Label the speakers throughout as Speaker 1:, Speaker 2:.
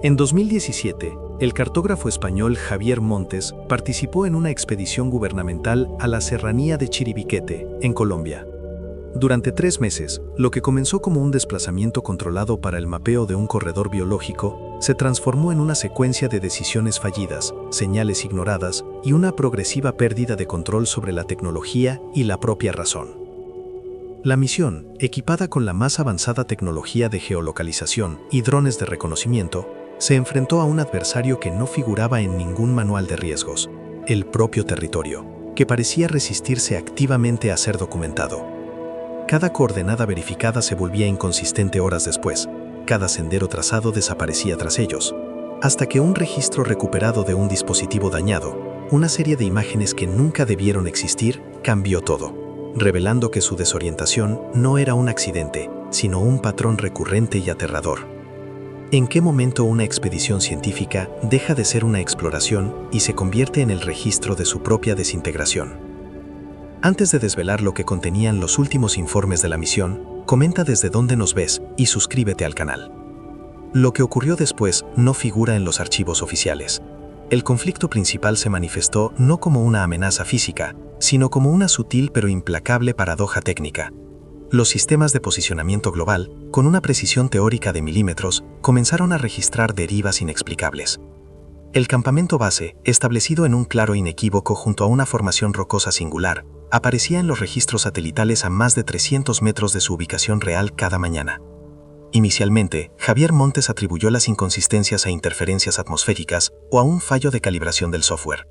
Speaker 1: En 2017, el cartógrafo español Javier Montes participó en una expedición gubernamental a la serranía de Chiribiquete, en Colombia. Durante 3 meses, lo que comenzó como un desplazamiento controlado para el mapeo de un corredor biológico, se transformó en una secuencia de decisiones fallidas, señales ignoradas y una progresiva pérdida de control sobre la tecnología y la propia razón. La misión, equipada con la más avanzada tecnología de geolocalización y drones de reconocimiento, se enfrentó a un adversario que no figuraba en ningún manual de riesgos, el propio territorio, que parecía resistirse activamente a ser documentado. Cada coordenada verificada se volvía inconsistente horas después, cada sendero trazado desaparecía tras ellos, hasta que un registro recuperado de un dispositivo dañado, una serie de imágenes que nunca debieron existir, cambió todo, revelando que su desorientación no era un accidente, sino un patrón recurrente y aterrador. ¿En qué momento una expedición científica deja de ser una exploración y se convierte en el registro de su propia desintegración? Antes de desvelar lo que contenían los últimos informes de la misión, comenta desde dónde nos ves y suscríbete al canal. Lo que ocurrió después no figura en los archivos oficiales. El conflicto principal se manifestó no como una amenaza física, sino como una sutil pero implacable paradoja técnica. Los sistemas de posicionamiento global, con una precisión teórica de milímetros, comenzaron a registrar derivas inexplicables. El campamento base, establecido en un claro inequívoco junto a una formación rocosa singular, aparecía en los registros satelitales a más de 300 metros de su ubicación real cada mañana. Inicialmente, Javier Montes atribuyó las inconsistencias a interferencias atmosféricas o a un fallo de calibración del software.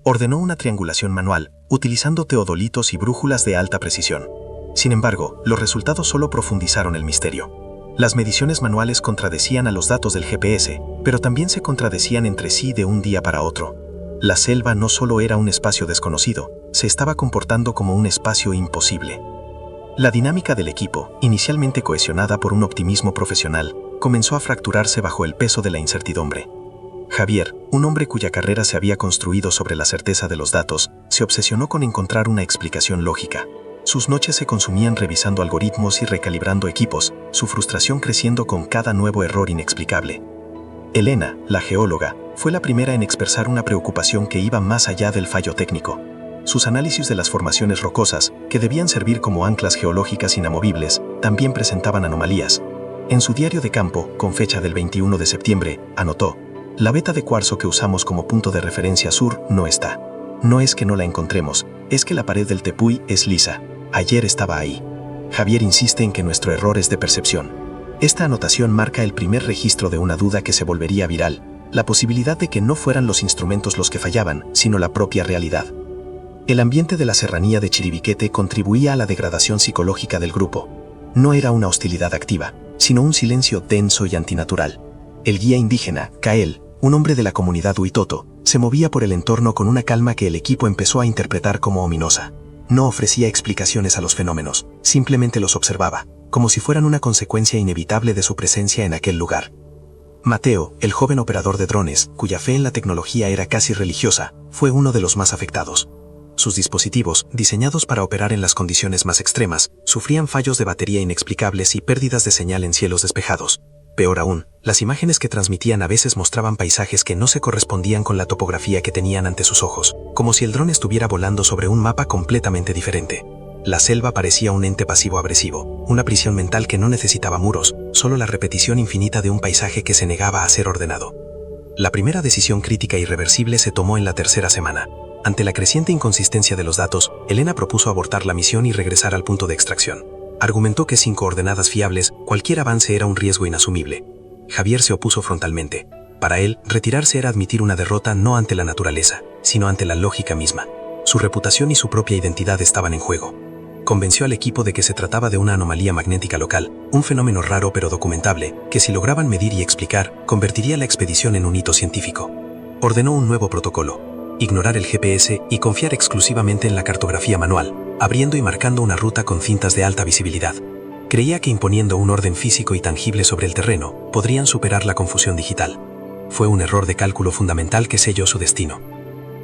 Speaker 1: Ordenó una triangulación manual, utilizando teodolitos y brújulas de alta precisión. Sin embargo, los resultados solo profundizaron el misterio. Las mediciones manuales contradecían a los datos del GPS, pero también se contradecían entre sí de un día para otro. La selva no solo era un espacio desconocido, se estaba comportando como un espacio imposible. La dinámica del equipo, inicialmente cohesionada por un optimismo profesional, comenzó a fracturarse bajo el peso de la incertidumbre. Javier, un hombre cuya carrera se había construido sobre la certeza de los datos, se obsesionó con encontrar una explicación lógica. Sus noches se consumían revisando algoritmos y recalibrando equipos, su frustración creciendo con cada nuevo error inexplicable. Elena, la geóloga, fue la primera en expresar una preocupación que iba más allá del fallo técnico. Sus análisis de las formaciones rocosas, que debían servir como anclas geológicas inamovibles, también presentaban anomalías. En su diario de campo, con fecha del 21 de septiembre, anotó: "La veta de cuarzo que usamos como punto de referencia sur no está. No es que no la encontremos, es que la pared del Tepuy es lisa. Ayer estaba ahí". Javier insiste en que nuestro error es de percepción. Esta anotación marca el primer registro de una duda que se volvería viral, la posibilidad de que no fueran los instrumentos los que fallaban, sino la propia realidad. El ambiente de la serranía de Chiribiquete contribuía a la degradación psicológica del grupo. No era una hostilidad activa, sino un silencio denso y antinatural. El guía indígena, Kael, un hombre de la comunidad Huitoto, se movía por el entorno con una calma que el equipo empezó a interpretar como ominosa. No ofrecía explicaciones a los fenómenos, simplemente los observaba, como si fueran una consecuencia inevitable de su presencia en aquel lugar. Mateo, el joven operador de drones, cuya fe en la tecnología era casi religiosa, fue uno de los más afectados. Sus dispositivos, diseñados para operar en las condiciones más extremas, sufrían fallos de batería inexplicables y pérdidas de señal en cielos despejados. Peor aún, las imágenes que transmitían a veces mostraban paisajes que no se correspondían con la topografía que tenían ante sus ojos, como si el dron estuviera volando sobre un mapa completamente diferente. La selva parecía un ente pasivo-agresivo, una prisión mental que no necesitaba muros, solo la repetición infinita de un paisaje que se negaba a ser ordenado. La primera decisión crítica e irreversible se tomó en la tercera semana. Ante la creciente inconsistencia de los datos, Elena propuso abortar la misión y regresar al punto de extracción. Argumentó que sin coordenadas fiables, cualquier avance era un riesgo inasumible. Javier se opuso frontalmente. Para él, retirarse era admitir una derrota no ante la naturaleza, sino ante la lógica misma. Su reputación y su propia identidad estaban en juego. Convenció al equipo de que se trataba de una anomalía magnética local, un fenómeno raro pero documentable, que si lograban medir y explicar, convertiría la expedición en un hito científico. Ordenó un nuevo protocolo: ignorar el GPS y confiar exclusivamente en la cartografía manual, abriendo y marcando una ruta con cintas de alta visibilidad. Creía que imponiendo un orden físico y tangible sobre el terreno, podrían superar la confusión digital. Fue un error de cálculo fundamental que selló su destino.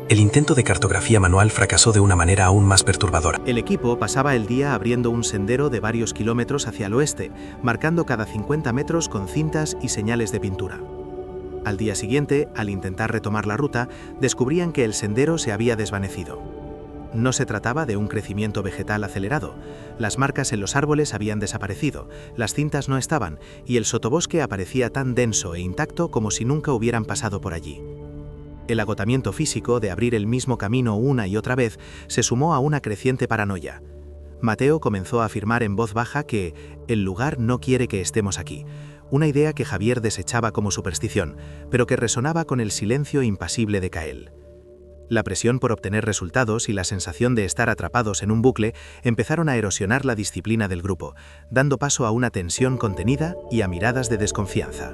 Speaker 1: El intento de cartografía manual fracasó de una manera aún más perturbadora.
Speaker 2: El equipo pasaba el día abriendo un sendero de varios kilómetros hacia el oeste, marcando cada 50 metros con cintas y señales de pintura. Al día siguiente, al intentar retomar la ruta, descubrían que el sendero se había desvanecido. No se trataba de un crecimiento vegetal acelerado. Las marcas en los árboles habían desaparecido, las cintas no estaban, y el sotobosque aparecía tan denso e intacto como si nunca hubieran pasado por allí. El agotamiento físico de abrir el mismo camino una y otra vez se sumó a una creciente paranoia. Mateo comenzó a afirmar en voz baja que el lugar no quiere que estemos aquí, una idea que Javier desechaba como superstición, pero que resonaba con el silencio impasible de Kael. La presión por obtener resultados y la sensación de estar atrapados en un bucle empezaron a erosionar la disciplina del grupo, dando paso a una tensión contenida y a miradas de desconfianza.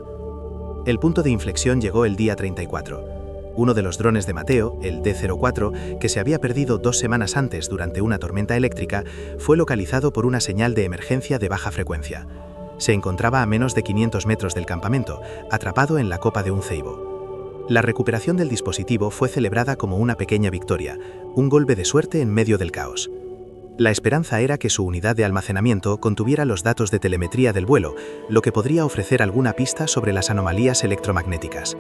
Speaker 2: El punto de inflexión llegó el día 34. Uno de los drones de Mateo, el D-04, que se había perdido 2 semanas antes durante una tormenta eléctrica, fue localizado por una señal de emergencia de baja frecuencia. Se encontraba a menos de 500 metros del campamento, atrapado en la copa de un ceibo. La recuperación del dispositivo fue celebrada como una pequeña victoria, un golpe de suerte en medio del caos. La esperanza era que su unidad de almacenamiento contuviera los datos de telemetría del vuelo, lo que podría ofrecer alguna pista sobre las anomalías electromagnéticas.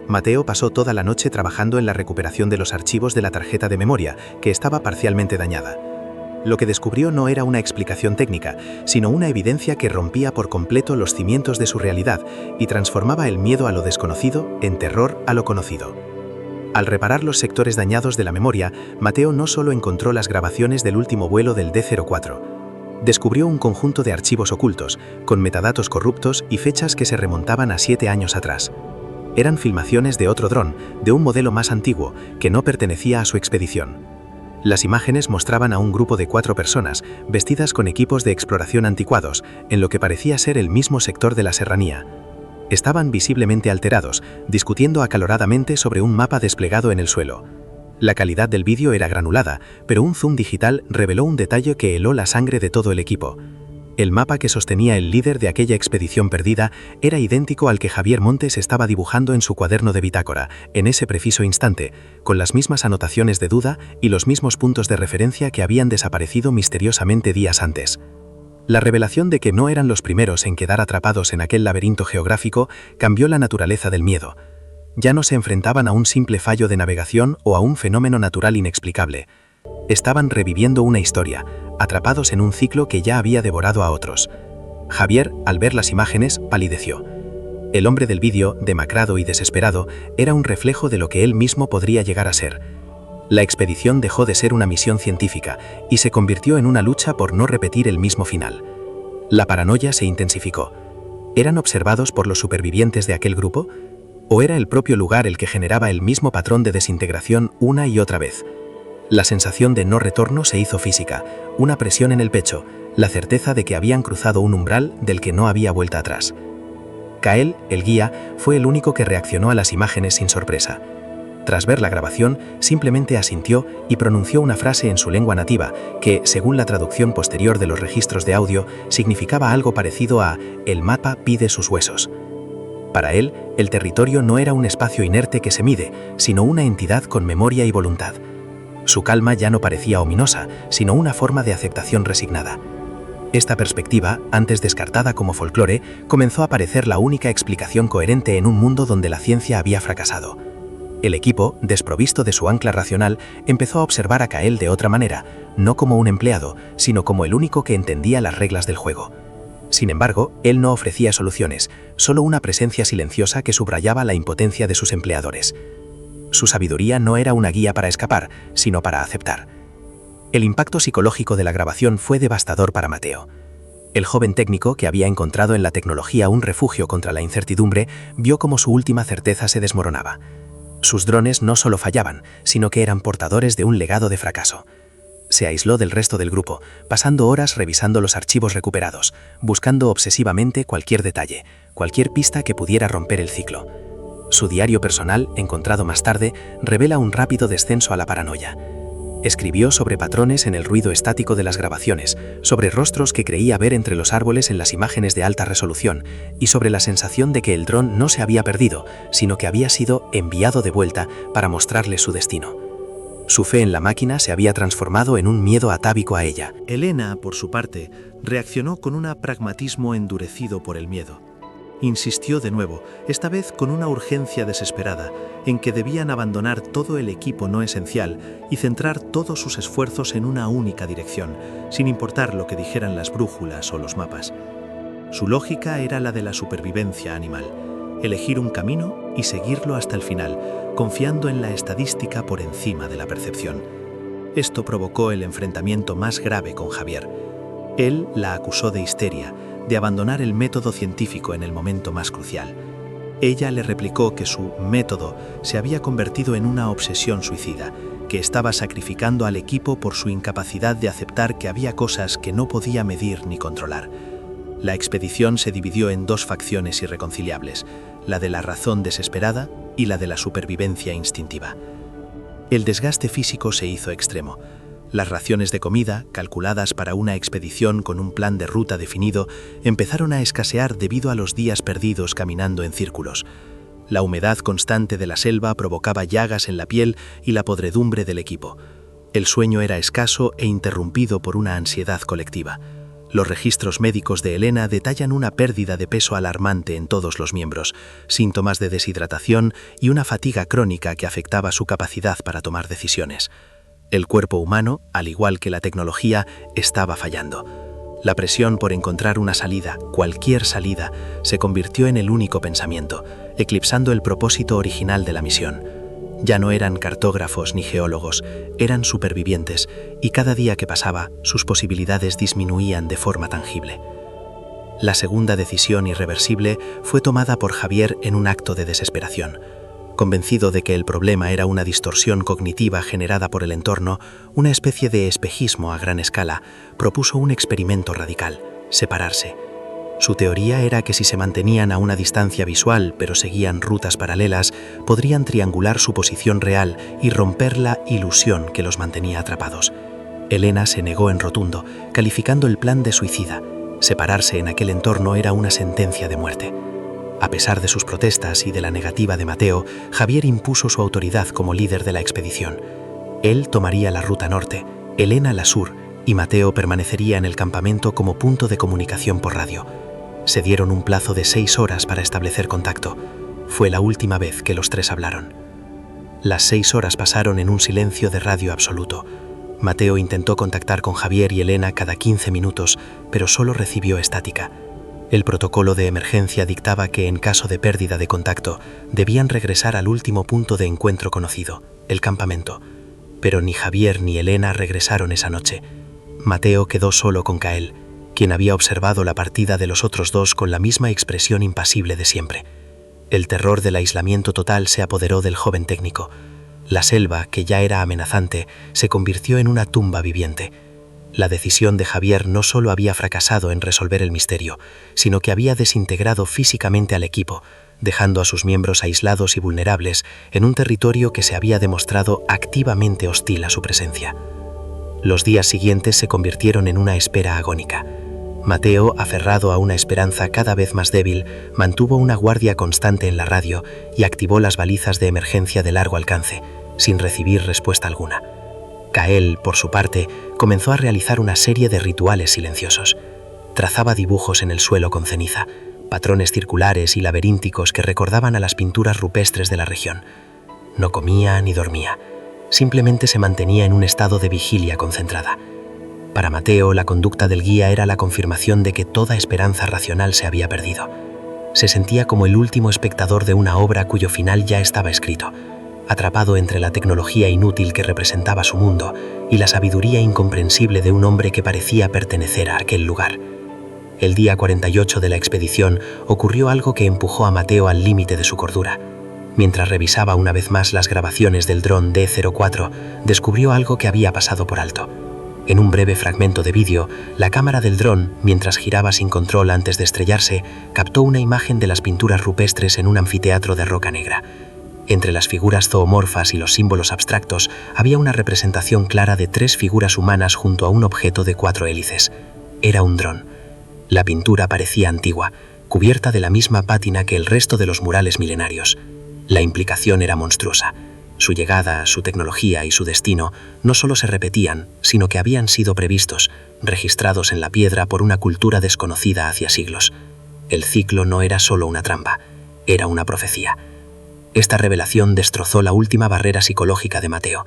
Speaker 2: Mateo pasó toda la noche trabajando en la recuperación de los archivos de la tarjeta de memoria, que estaba parcialmente dañada. Lo que descubrió no era una explicación técnica, sino una evidencia que rompía por completo los cimientos de su realidad y transformaba el miedo a lo desconocido en terror a lo conocido. Al reparar los sectores dañados de la memoria, Mateo no solo encontró las grabaciones del último vuelo del D-04. Descubrió un conjunto de archivos ocultos, con metadatos corruptos y fechas que se remontaban a 7 años atrás. Eran filmaciones de otro dron, de un modelo más antiguo, que no pertenecía a su expedición. Las imágenes mostraban a un grupo de 4 personas, vestidas con equipos de exploración anticuados, en lo que parecía ser el mismo sector de la serranía. Estaban visiblemente alterados, discutiendo acaloradamente sobre un mapa desplegado en el suelo. La calidad del vídeo era granulada, pero un zoom digital reveló un detalle que heló la sangre de todo el equipo. El mapa que sostenía el líder de aquella expedición perdida era idéntico al que Javier Montes estaba dibujando en su cuaderno de bitácora, en ese preciso instante, con las mismas anotaciones de duda y los mismos puntos de referencia que habían desaparecido misteriosamente días antes. La revelación de que no eran los primeros en quedar atrapados en aquel laberinto geográfico cambió la naturaleza del miedo. Ya no se enfrentaban a un simple fallo de navegación o a un fenómeno natural inexplicable. Estaban reviviendo una historia, atrapados en un ciclo que ya había devorado a otros. Javier, al ver las imágenes, palideció. El hombre del vídeo, demacrado y desesperado, era un reflejo de lo que él mismo podría llegar a ser. La expedición dejó de ser una misión científica y se convirtió en una lucha por no repetir el mismo final. La paranoia se intensificó. ¿Eran observados por los supervivientes de aquel grupo? ¿O era el propio lugar el que generaba el mismo patrón de desintegración una y otra vez? La sensación de no retorno se hizo física, una presión en el pecho, la certeza de que habían cruzado un umbral del que no había vuelta atrás. Kael, el guía, fue el único que reaccionó a las imágenes sin sorpresa. Tras ver la grabación, simplemente asintió y pronunció una frase en su lengua nativa que, según la traducción posterior de los registros de audio, significaba algo parecido a «el mapa pide sus huesos». Para él, el territorio no era un espacio inerte que se mide, sino una entidad con memoria y voluntad. Su calma ya no parecía ominosa, sino una forma de aceptación resignada. Esta perspectiva, antes descartada como folclore, comenzó a parecer la única explicación coherente en un mundo donde la ciencia había fracasado. El equipo, desprovisto de su ancla racional, empezó a observar a Kael de otra manera, no como un empleado, sino como el único que entendía las reglas del juego. Sin embargo, él no ofrecía soluciones, solo una presencia silenciosa que subrayaba la impotencia de sus empleadores. Su sabiduría no era una guía para escapar, sino para aceptar. El impacto psicológico de la grabación fue devastador para Mateo. El joven técnico, que había encontrado en la tecnología un refugio contra la incertidumbre, vio cómo su última certeza se desmoronaba. Sus drones no solo fallaban, sino que eran portadores de un legado de fracaso. Se aisló del resto del grupo, pasando horas revisando los archivos recuperados, buscando obsesivamente cualquier detalle, cualquier pista que pudiera romper el ciclo. Su diario personal, encontrado más tarde, revela un rápido descenso a la paranoia. Escribió sobre patrones en el ruido estático de las grabaciones, sobre rostros que creía ver entre los árboles en las imágenes de alta resolución, y sobre la sensación de que el dron no se había perdido, sino que había sido enviado de vuelta para mostrarle su destino. Su fe en la máquina se había transformado en un miedo atávico a ella.
Speaker 3: Elena, por su parte, reaccionó con un pragmatismo endurecido por el miedo.
Speaker 2: Insistió de nuevo, esta vez con una urgencia desesperada, en que debían abandonar todo el equipo no esencial y centrar todos sus esfuerzos en una única dirección, sin importar lo que dijeran las brújulas o los mapas. Su lógica era la de la supervivencia animal, elegir un camino y seguirlo hasta el final, confiando en la estadística por encima de la percepción. Esto provocó el enfrentamiento más grave con Javier. Él la acusó de histeria, de abandonar el método científico en el momento más crucial. Ella le replicó que su método se había convertido en una obsesión suicida, que estaba sacrificando al equipo por su incapacidad de aceptar que había cosas que no podía medir ni controlar. La expedición se dividió en dos facciones irreconciliables, la de la razón desesperada y la de la supervivencia instintiva. El desgaste físico se hizo extremo. Las raciones de comida, calculadas para una expedición con un plan de ruta definido, empezaron a escasear debido a los días perdidos caminando en círculos. La humedad constante de la selva provocaba llagas en la piel y la podredumbre del equipo. El sueño era escaso e interrumpido por una ansiedad colectiva. Los registros médicos de Elena detallan una pérdida de peso alarmante en todos los miembros, síntomas de deshidratación y una fatiga crónica que afectaba su capacidad para tomar decisiones. El cuerpo humano, al igual que la tecnología, estaba fallando. La presión por encontrar una salida, cualquier salida, se convirtió en el único pensamiento, eclipsando el propósito original de la misión. Ya no eran cartógrafos ni geólogos, eran supervivientes, y cada día que pasaba, sus posibilidades disminuían de forma tangible. La segunda decisión irreversible fue tomada por Javier en un acto de desesperación. Convencido de que el problema era una distorsión cognitiva generada por el entorno, una especie de espejismo a gran escala, propuso un experimento radical: separarse. Su teoría era que si se mantenían a una distancia visual pero seguían rutas paralelas, podrían triangular su posición real y romper la ilusión que los mantenía atrapados. Elena se negó en rotundo, calificando el plan de suicida. Separarse en aquel entorno era una sentencia de muerte. A pesar de sus protestas y de la negativa de Mateo, Javier impuso su autoridad como líder de la expedición. Él tomaría la ruta norte, Elena la sur, y Mateo permanecería en el campamento como punto de comunicación por radio. Se dieron un plazo de 6 horas para establecer contacto. Fue la última vez que los tres hablaron. Las 6 horas pasaron en un silencio de radio absoluto. Mateo intentó contactar con Javier y Elena cada 15 minutos, pero solo recibió estática. El protocolo de emergencia dictaba que en caso de pérdida de contacto, debían regresar al último punto de encuentro conocido, el campamento. Pero ni Javier ni Elena regresaron esa noche. Mateo quedó solo con Kael, quien había observado la partida de los otros dos con la misma expresión impasible de siempre. El terror del aislamiento total se apoderó del joven técnico. La selva, que ya era amenazante, se convirtió en una tumba viviente. La decisión de Javier no solo había fracasado en resolver el misterio, sino que había desintegrado físicamente al equipo, dejando a sus miembros aislados y vulnerables en un territorio que se había demostrado activamente hostil a su presencia. Los días siguientes se convirtieron en una espera agónica. Mateo, aferrado a una esperanza cada vez más débil, mantuvo una guardia constante en la radio y activó las balizas de emergencia de largo alcance, sin recibir respuesta alguna. Kael, por su parte, comenzó a realizar una serie de rituales silenciosos. Trazaba dibujos en el suelo con ceniza, patrones circulares y laberínticos que recordaban a las pinturas rupestres de la región. No comía ni dormía, simplemente se mantenía en un estado de vigilia concentrada. Para Mateo, la conducta del guía era la confirmación de que toda esperanza racional se había perdido. Se sentía como el último espectador de una obra cuyo final ya estaba escrito, atrapado entre la tecnología inútil que representaba su mundo y la sabiduría incomprensible de un hombre que parecía pertenecer a aquel lugar. El día 48 de la expedición ocurrió algo que empujó a Mateo al límite de su cordura. Mientras revisaba una vez más las grabaciones del dron D-04, descubrió algo que había pasado por alto. En un breve fragmento de vídeo, la cámara del dron, mientras giraba sin control antes de estrellarse, captó una imagen de las pinturas rupestres en un anfiteatro de roca negra. Entre las figuras zoomorfas y los símbolos abstractos había una representación clara de 3 figuras humanas junto a un objeto de 4 hélices. Era un dron. La pintura parecía antigua, cubierta de la misma pátina que el resto de los murales milenarios. La implicación era monstruosa. Su llegada, su tecnología y su destino no solo se repetían, sino que habían sido previstos, registrados en la piedra por una cultura desconocida hacía siglos.
Speaker 3: El ciclo no era solo una trampa, era una profecía. Esta revelación destrozó la última barrera psicológica de Mateo.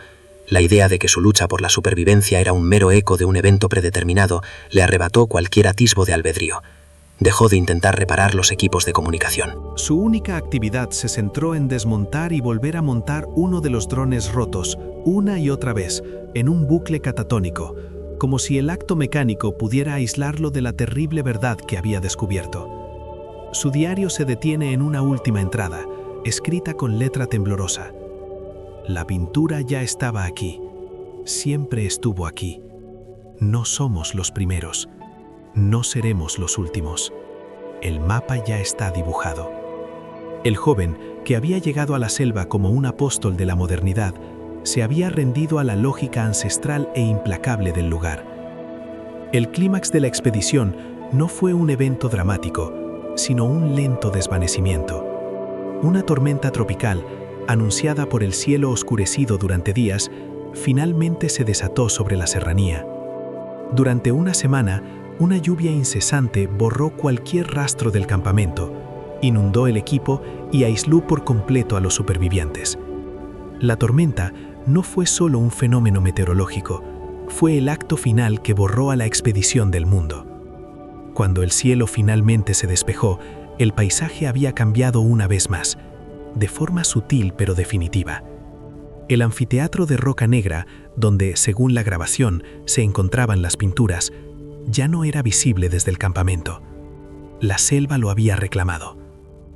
Speaker 3: La idea de que su lucha por la supervivencia era un mero eco de un evento predeterminado le arrebató cualquier atisbo de albedrío. Dejó de intentar reparar los equipos de comunicación.
Speaker 1: Su única actividad se centró en desmontar y volver a montar uno de los drones rotos, una y otra vez, en un bucle catatónico, como si el acto mecánico pudiera aislarlo de la terrible verdad que había descubierto. Su diario se detiene en una última entrada, escrita con letra temblorosa. La pintura ya estaba aquí, siempre estuvo aquí. No somos los primeros, no seremos los últimos. El mapa ya está dibujado. El joven, que había llegado a la selva como un apóstol de la modernidad, se había rendido a la lógica ancestral e implacable del lugar. El clímax de la expedición no fue un evento dramático, sino un lento desvanecimiento. Una tormenta tropical, anunciada por el cielo oscurecido durante días, finalmente se desató sobre la serranía. Durante una semana, una lluvia incesante borró cualquier rastro del campamento, inundó el equipo y aisló por completo a los supervivientes. La tormenta no fue solo un fenómeno meteorológico, fue el acto final que borró a la expedición del mundo. Cuando el cielo finalmente se despejó, el paisaje había cambiado una vez más, de forma sutil pero definitiva. El anfiteatro de roca negra, donde, según la grabación, se encontraban las pinturas, ya no era visible desde el campamento. La selva lo había reclamado.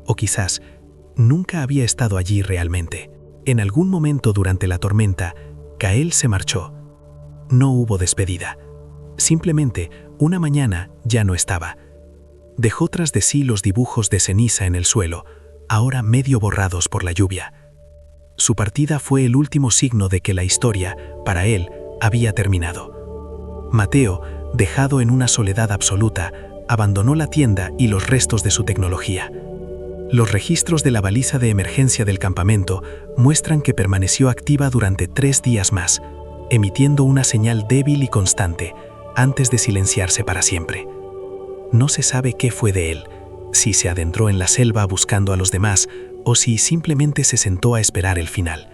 Speaker 1: O quizás, nunca había estado allí realmente. En algún momento durante la tormenta, Kael se marchó. No hubo despedida. Simplemente, una mañana ya no estaba. Dejó tras de sí los dibujos de ceniza en el suelo, ahora medio borrados por la lluvia. Su partida fue el último signo de que la historia, para él, había terminado. Mateo, dejado en una soledad absoluta, abandonó la tienda y los restos de su tecnología. Los registros de la baliza de emergencia del campamento muestran que permaneció activa durante 3 días más, emitiendo una señal débil y constante, antes de silenciarse para siempre. No se sabe qué fue de él, si se adentró en la selva buscando a los demás o si simplemente se sentó a esperar el final.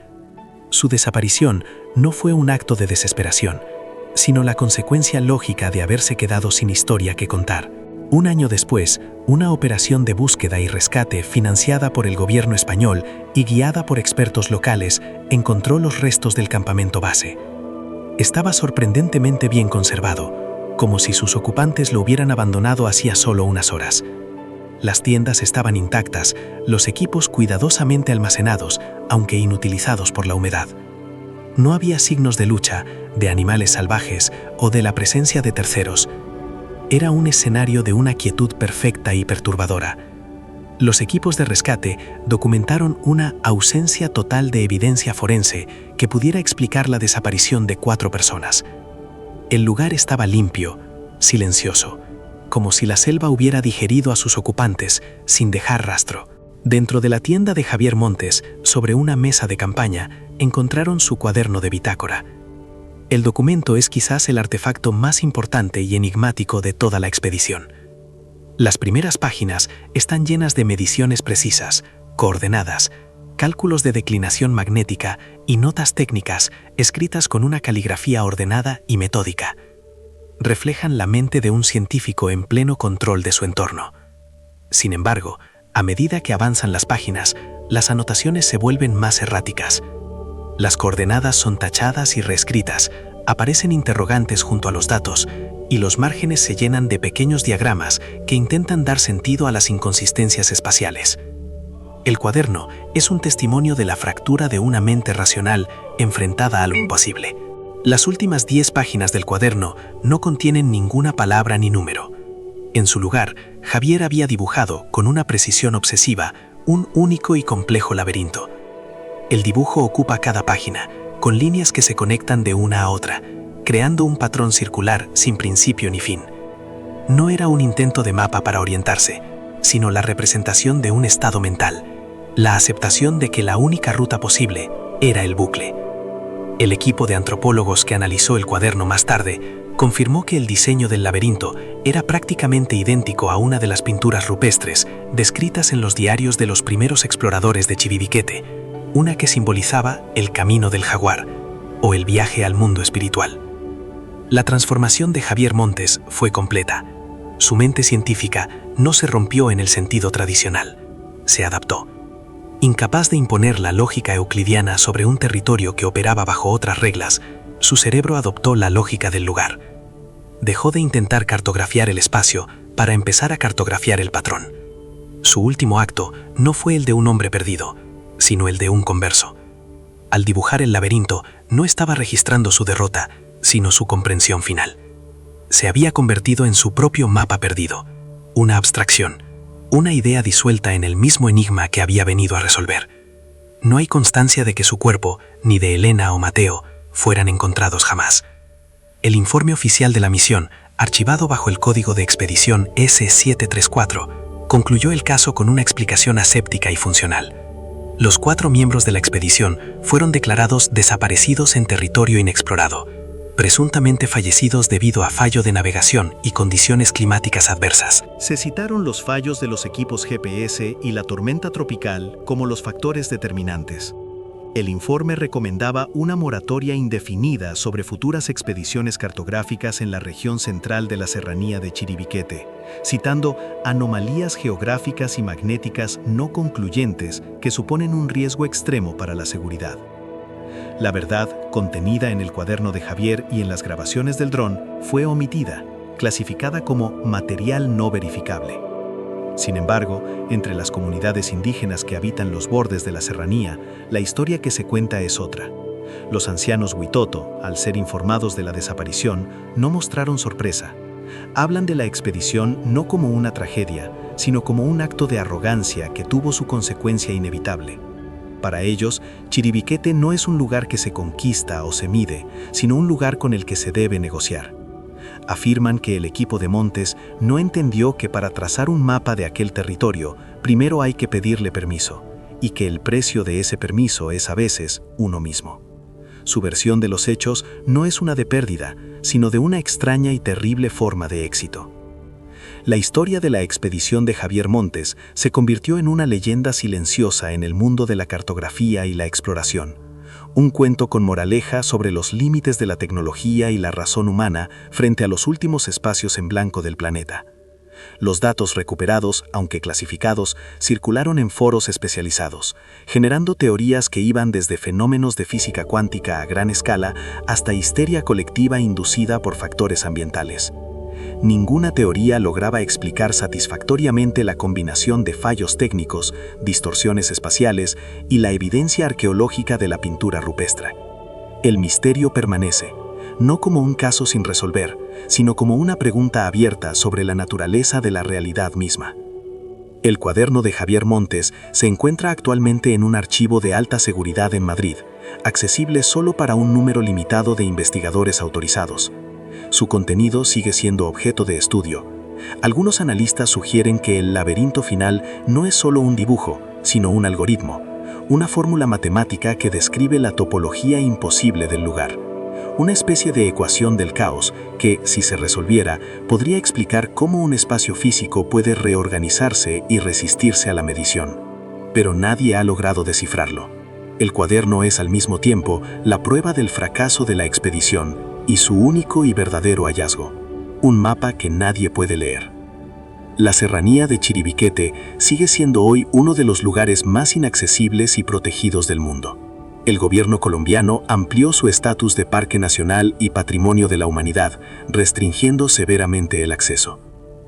Speaker 1: Su desaparición no fue un acto de desesperación, sino la consecuencia lógica de haberse quedado sin historia que contar. Un año después, una operación de búsqueda y rescate financiada por el gobierno español y guiada por expertos locales encontró los restos del campamento base. Estaba sorprendentemente bien conservado, como si sus ocupantes lo hubieran abandonado hacía solo unas horas. Las tiendas estaban intactas, los equipos cuidadosamente almacenados, aunque inutilizados por la humedad. No había signos de lucha, de animales salvajes o de la presencia de terceros. Era un escenario de una quietud perfecta y perturbadora. Los equipos de rescate documentaron una ausencia total de evidencia forense que pudiera explicar la desaparición de 4 personas. El lugar estaba limpio, silencioso, como si la selva hubiera digerido a sus ocupantes sin dejar rastro. Dentro de la tienda de Javier Montes, sobre una mesa de campaña, encontraron su cuaderno de bitácora. El documento es quizás el artefacto más importante y enigmático de toda la expedición. Las primeras páginas están llenas de mediciones precisas, coordenadas, cálculos de declinación magnética y notas técnicas escritas con una caligrafía ordenada y metódica. Reflejan la mente de un científico en pleno control de su entorno. Sin embargo, a medida que avanzan las páginas, las anotaciones se vuelven más erráticas. Las coordenadas son tachadas y reescritas, aparecen interrogantes junto a los datos, y los márgenes se llenan de pequeños diagramas que intentan dar sentido a las inconsistencias espaciales. El cuaderno es un testimonio de la fractura de una mente racional enfrentada a lo imposible. Las últimas 10 páginas del cuaderno no contienen ninguna palabra ni número. En su lugar, Javier había dibujado, con una precisión obsesiva, un único y complejo laberinto. El dibujo ocupa cada página, con líneas que se conectan de una a otra, creando un patrón circular sin principio ni fin. No era un intento de mapa para orientarse, sino la representación de un estado mental, la aceptación de que la única ruta posible era el bucle. El equipo de antropólogos que analizó el cuaderno más tarde
Speaker 4: confirmó que el diseño del laberinto era prácticamente idéntico a una de las pinturas rupestres descritas en los diarios de los primeros exploradores de Chiribiquete, una que simbolizaba el camino del jaguar o el viaje al mundo espiritual. La transformación de Javier Montes fue completa. Su mente científica no se rompió en el sentido tradicional, se adaptó. Incapaz de imponer la lógica euclidiana sobre un territorio que operaba bajo otras reglas, su cerebro adoptó la lógica del lugar. Dejó de intentar cartografiar el espacio para empezar a cartografiar el patrón. Su último acto no fue el de un hombre perdido, sino el de un converso. Al dibujar el laberinto, no estaba registrando su derrota, sino su comprensión final. Se había convertido en su propio mapa perdido, una abstracción, una idea disuelta en el mismo enigma que había venido a resolver. No hay constancia de que su cuerpo, ni de Elena o Mateo, fueran encontrados jamás. El informe oficial de la misión, archivado bajo el código de expedición S734, concluyó el caso con una explicación aséptica y funcional. Los 4 miembros de la expedición fueron declarados desaparecidos en territorio inexplorado, presuntamente fallecidos debido a fallo de navegación y condiciones climáticas adversas.
Speaker 1: Se citaron los fallos de los equipos GPS y la tormenta tropical como los factores determinantes. El informe recomendaba una moratoria indefinida sobre futuras expediciones cartográficas en la región central de la serranía de Chiribiquete, citando anomalías geográficas y magnéticas no concluyentes que suponen un riesgo extremo para la seguridad. La verdad, contenida en el cuaderno de Javier y en las grabaciones del dron, fue omitida, clasificada como material no verificable. Sin embargo, entre las comunidades indígenas que habitan los bordes de la serranía, la historia que se cuenta es otra. Los ancianos Huitoto, al ser informados de la desaparición, no mostraron sorpresa. Hablan de la expedición no como una tragedia, sino como un acto de arrogancia que tuvo su consecuencia inevitable. Para ellos, Chiribiquete no es un lugar que se conquista o se mide, sino un lugar con el que se debe negociar. Afirman que el equipo de Montes no entendió que para trazar un mapa de aquel territorio, primero hay que pedirle permiso, y que el precio de ese permiso es a veces uno mismo. Su versión de los hechos no es una de pérdida, sino de una extraña y terrible forma de éxito. La historia de la expedición de Javier Montes se convirtió en una leyenda silenciosa en el mundo de la cartografía y la exploración. Un cuento con moraleja sobre los límites de la tecnología y la razón humana frente a los últimos espacios en blanco del planeta. Los datos recuperados, aunque clasificados, circularon en foros especializados, generando teorías que iban desde fenómenos de física cuántica a gran escala hasta histeria colectiva inducida por factores ambientales. Ninguna teoría lograba explicar satisfactoriamente la combinación de fallos técnicos, distorsiones espaciales y la evidencia arqueológica de la pintura rupestre. El misterio permanece, no como un caso sin resolver, sino como una pregunta abierta sobre la naturaleza de la realidad misma. El cuaderno de Javier Montes se encuentra actualmente en un archivo de alta seguridad en Madrid, accesible solo para un número limitado de investigadores autorizados. Su contenido sigue siendo objeto de estudio. Algunos analistas sugieren que el laberinto final no es solo un dibujo, sino un algoritmo, una fórmula matemática que describe la topología imposible del lugar. Una especie de ecuación del caos que, si se resolviera, podría explicar cómo un espacio físico puede reorganizarse y resistirse a la medición. Pero nadie ha logrado descifrarlo. El cuaderno es al mismo tiempo la prueba del fracaso de la expedición y su único y verdadero hallazgo, un mapa que nadie puede leer. La serranía de Chiribiquete sigue siendo hoy uno de los lugares más inaccesibles y protegidos del mundo. El gobierno colombiano amplió su estatus de Parque Nacional y Patrimonio de la Humanidad, restringiendo severamente el acceso.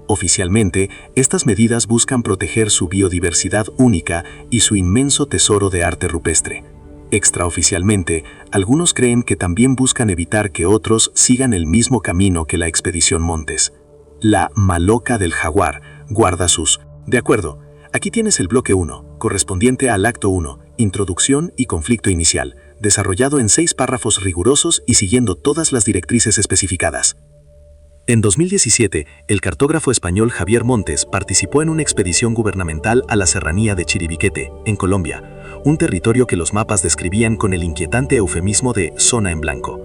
Speaker 1: Oficialmente, estas medidas buscan proteger su biodiversidad única y su inmenso tesoro de arte rupestre. Extraoficialmente, algunos creen que también buscan evitar que otros sigan el mismo camino que la expedición Montes. La Maloca del Jaguar guarda sus... De acuerdo, aquí tienes el bloque 1, correspondiente al acto 1, introducción y conflicto inicial, desarrollado en 6 párrafos rigurosos y siguiendo todas las directrices especificadas. En 2017, el cartógrafo español Javier Montes participó en una expedición gubernamental a la serranía de Chiribiquete, en Colombia, un territorio que los mapas describían con el inquietante eufemismo de zona en blanco.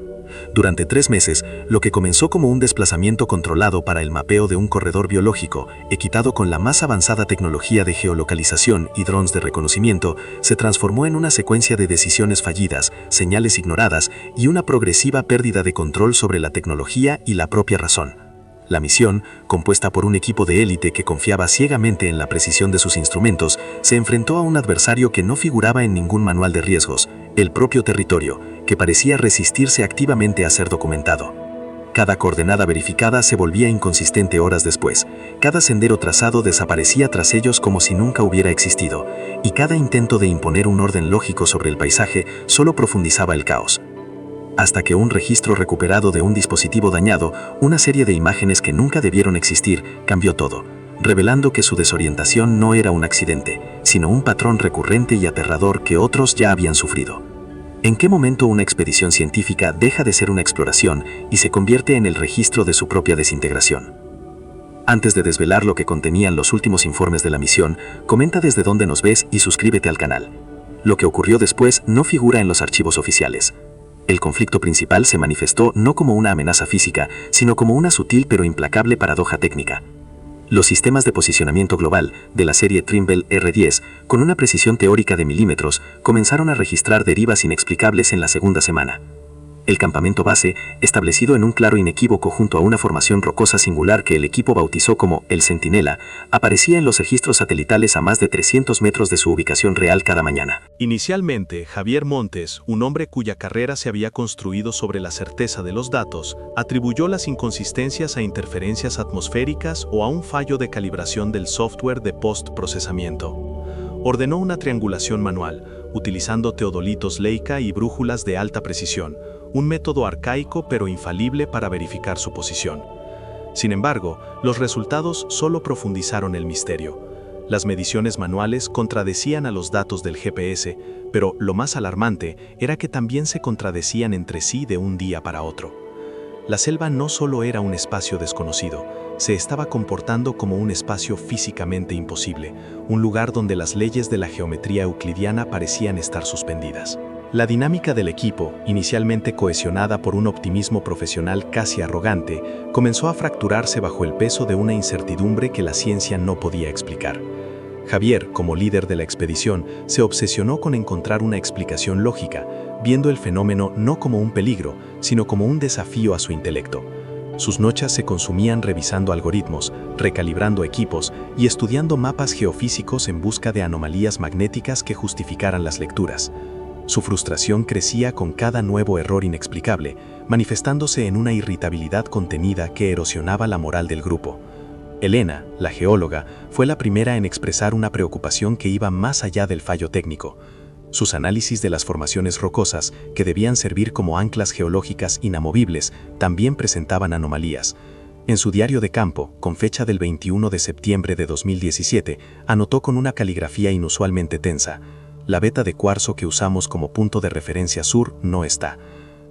Speaker 1: Durante 3 meses, lo que comenzó como un desplazamiento controlado para el mapeo de un corredor biológico, equipado con la más avanzada tecnología de geolocalización y drones de reconocimiento, se transformó en una secuencia de decisiones fallidas, señales ignoradas y una progresiva pérdida de control sobre la tecnología y la propia razón. La misión, compuesta por un equipo de élite que confiaba ciegamente en la precisión de sus instrumentos, se enfrentó a un adversario que no figuraba en ningún manual de riesgos, el propio territorio, que parecía resistirse activamente a ser documentado. Cada coordenada verificada se volvía inconsistente horas después, cada sendero trazado desaparecía tras ellos como si nunca hubiera existido, y cada intento de imponer un orden lógico sobre el paisaje solo profundizaba el caos. Hasta que un registro recuperado de un dispositivo dañado, una serie de imágenes que nunca debieron existir, cambió todo, revelando que su desorientación no era un accidente, sino un patrón recurrente y aterrador que otros ya habían sufrido. ¿En qué momento una expedición científica deja de ser una exploración y se convierte en el registro de su propia desintegración? Antes de desvelar lo que contenían los últimos informes de la misión, comenta desde dónde nos ves y suscríbete al canal. Lo que ocurrió después no figura en los archivos oficiales. El conflicto principal se manifestó no como una amenaza física, sino como una sutil pero implacable paradoja técnica. Los sistemas de posicionamiento global de la serie Trimble R10, con una precisión teórica de milímetros, comenzaron a registrar derivas inexplicables en la segunda semana. El campamento base, establecido en un claro inequívoco junto a una formación rocosa singular que el equipo bautizó como el Centinela, aparecía en los registros satelitales a más de 300 metros de su ubicación real cada mañana.
Speaker 5: Inicialmente, Javier Montes, un hombre cuya carrera se había construido sobre la certeza de los datos, atribuyó las inconsistencias a interferencias atmosféricas o a un fallo de calibración del software de post-procesamiento. Ordenó una triangulación manual, utilizando teodolitos Leica y brújulas de alta precisión, un método arcaico pero infalible para verificar su posición. Sin embargo, los resultados solo profundizaron el misterio. Las mediciones manuales contradecían a los datos del GPS, pero lo más alarmante era que también se contradecían entre sí de un día para otro. La selva no solo era un espacio desconocido, se estaba comportando como un espacio físicamente imposible, un lugar donde las leyes de la geometría euclidiana parecían estar suspendidas. La dinámica del equipo, inicialmente cohesionada por un optimismo profesional casi arrogante, comenzó a fracturarse bajo el peso de una incertidumbre que la ciencia no podía explicar. Javier, como líder de la expedición, se obsesionó con encontrar una explicación lógica, viendo el fenómeno no como un peligro, sino como un desafío a su intelecto. Sus noches se consumían revisando algoritmos, recalibrando equipos y estudiando mapas geofísicos en busca de anomalías magnéticas que justificaran las lecturas. Su frustración crecía con cada nuevo error inexplicable, manifestándose en una irritabilidad contenida que erosionaba la moral del grupo. Elena, la geóloga, fue la primera en expresar una preocupación que iba más allá del fallo técnico. Sus análisis de las formaciones rocosas, que debían servir como anclas geológicas inamovibles, también presentaban anomalías. En su diario de campo, con fecha del 21 de septiembre de 2017, anotó con una caligrafía inusualmente tensa: la veta de cuarzo que usamos como punto de referencia sur no está.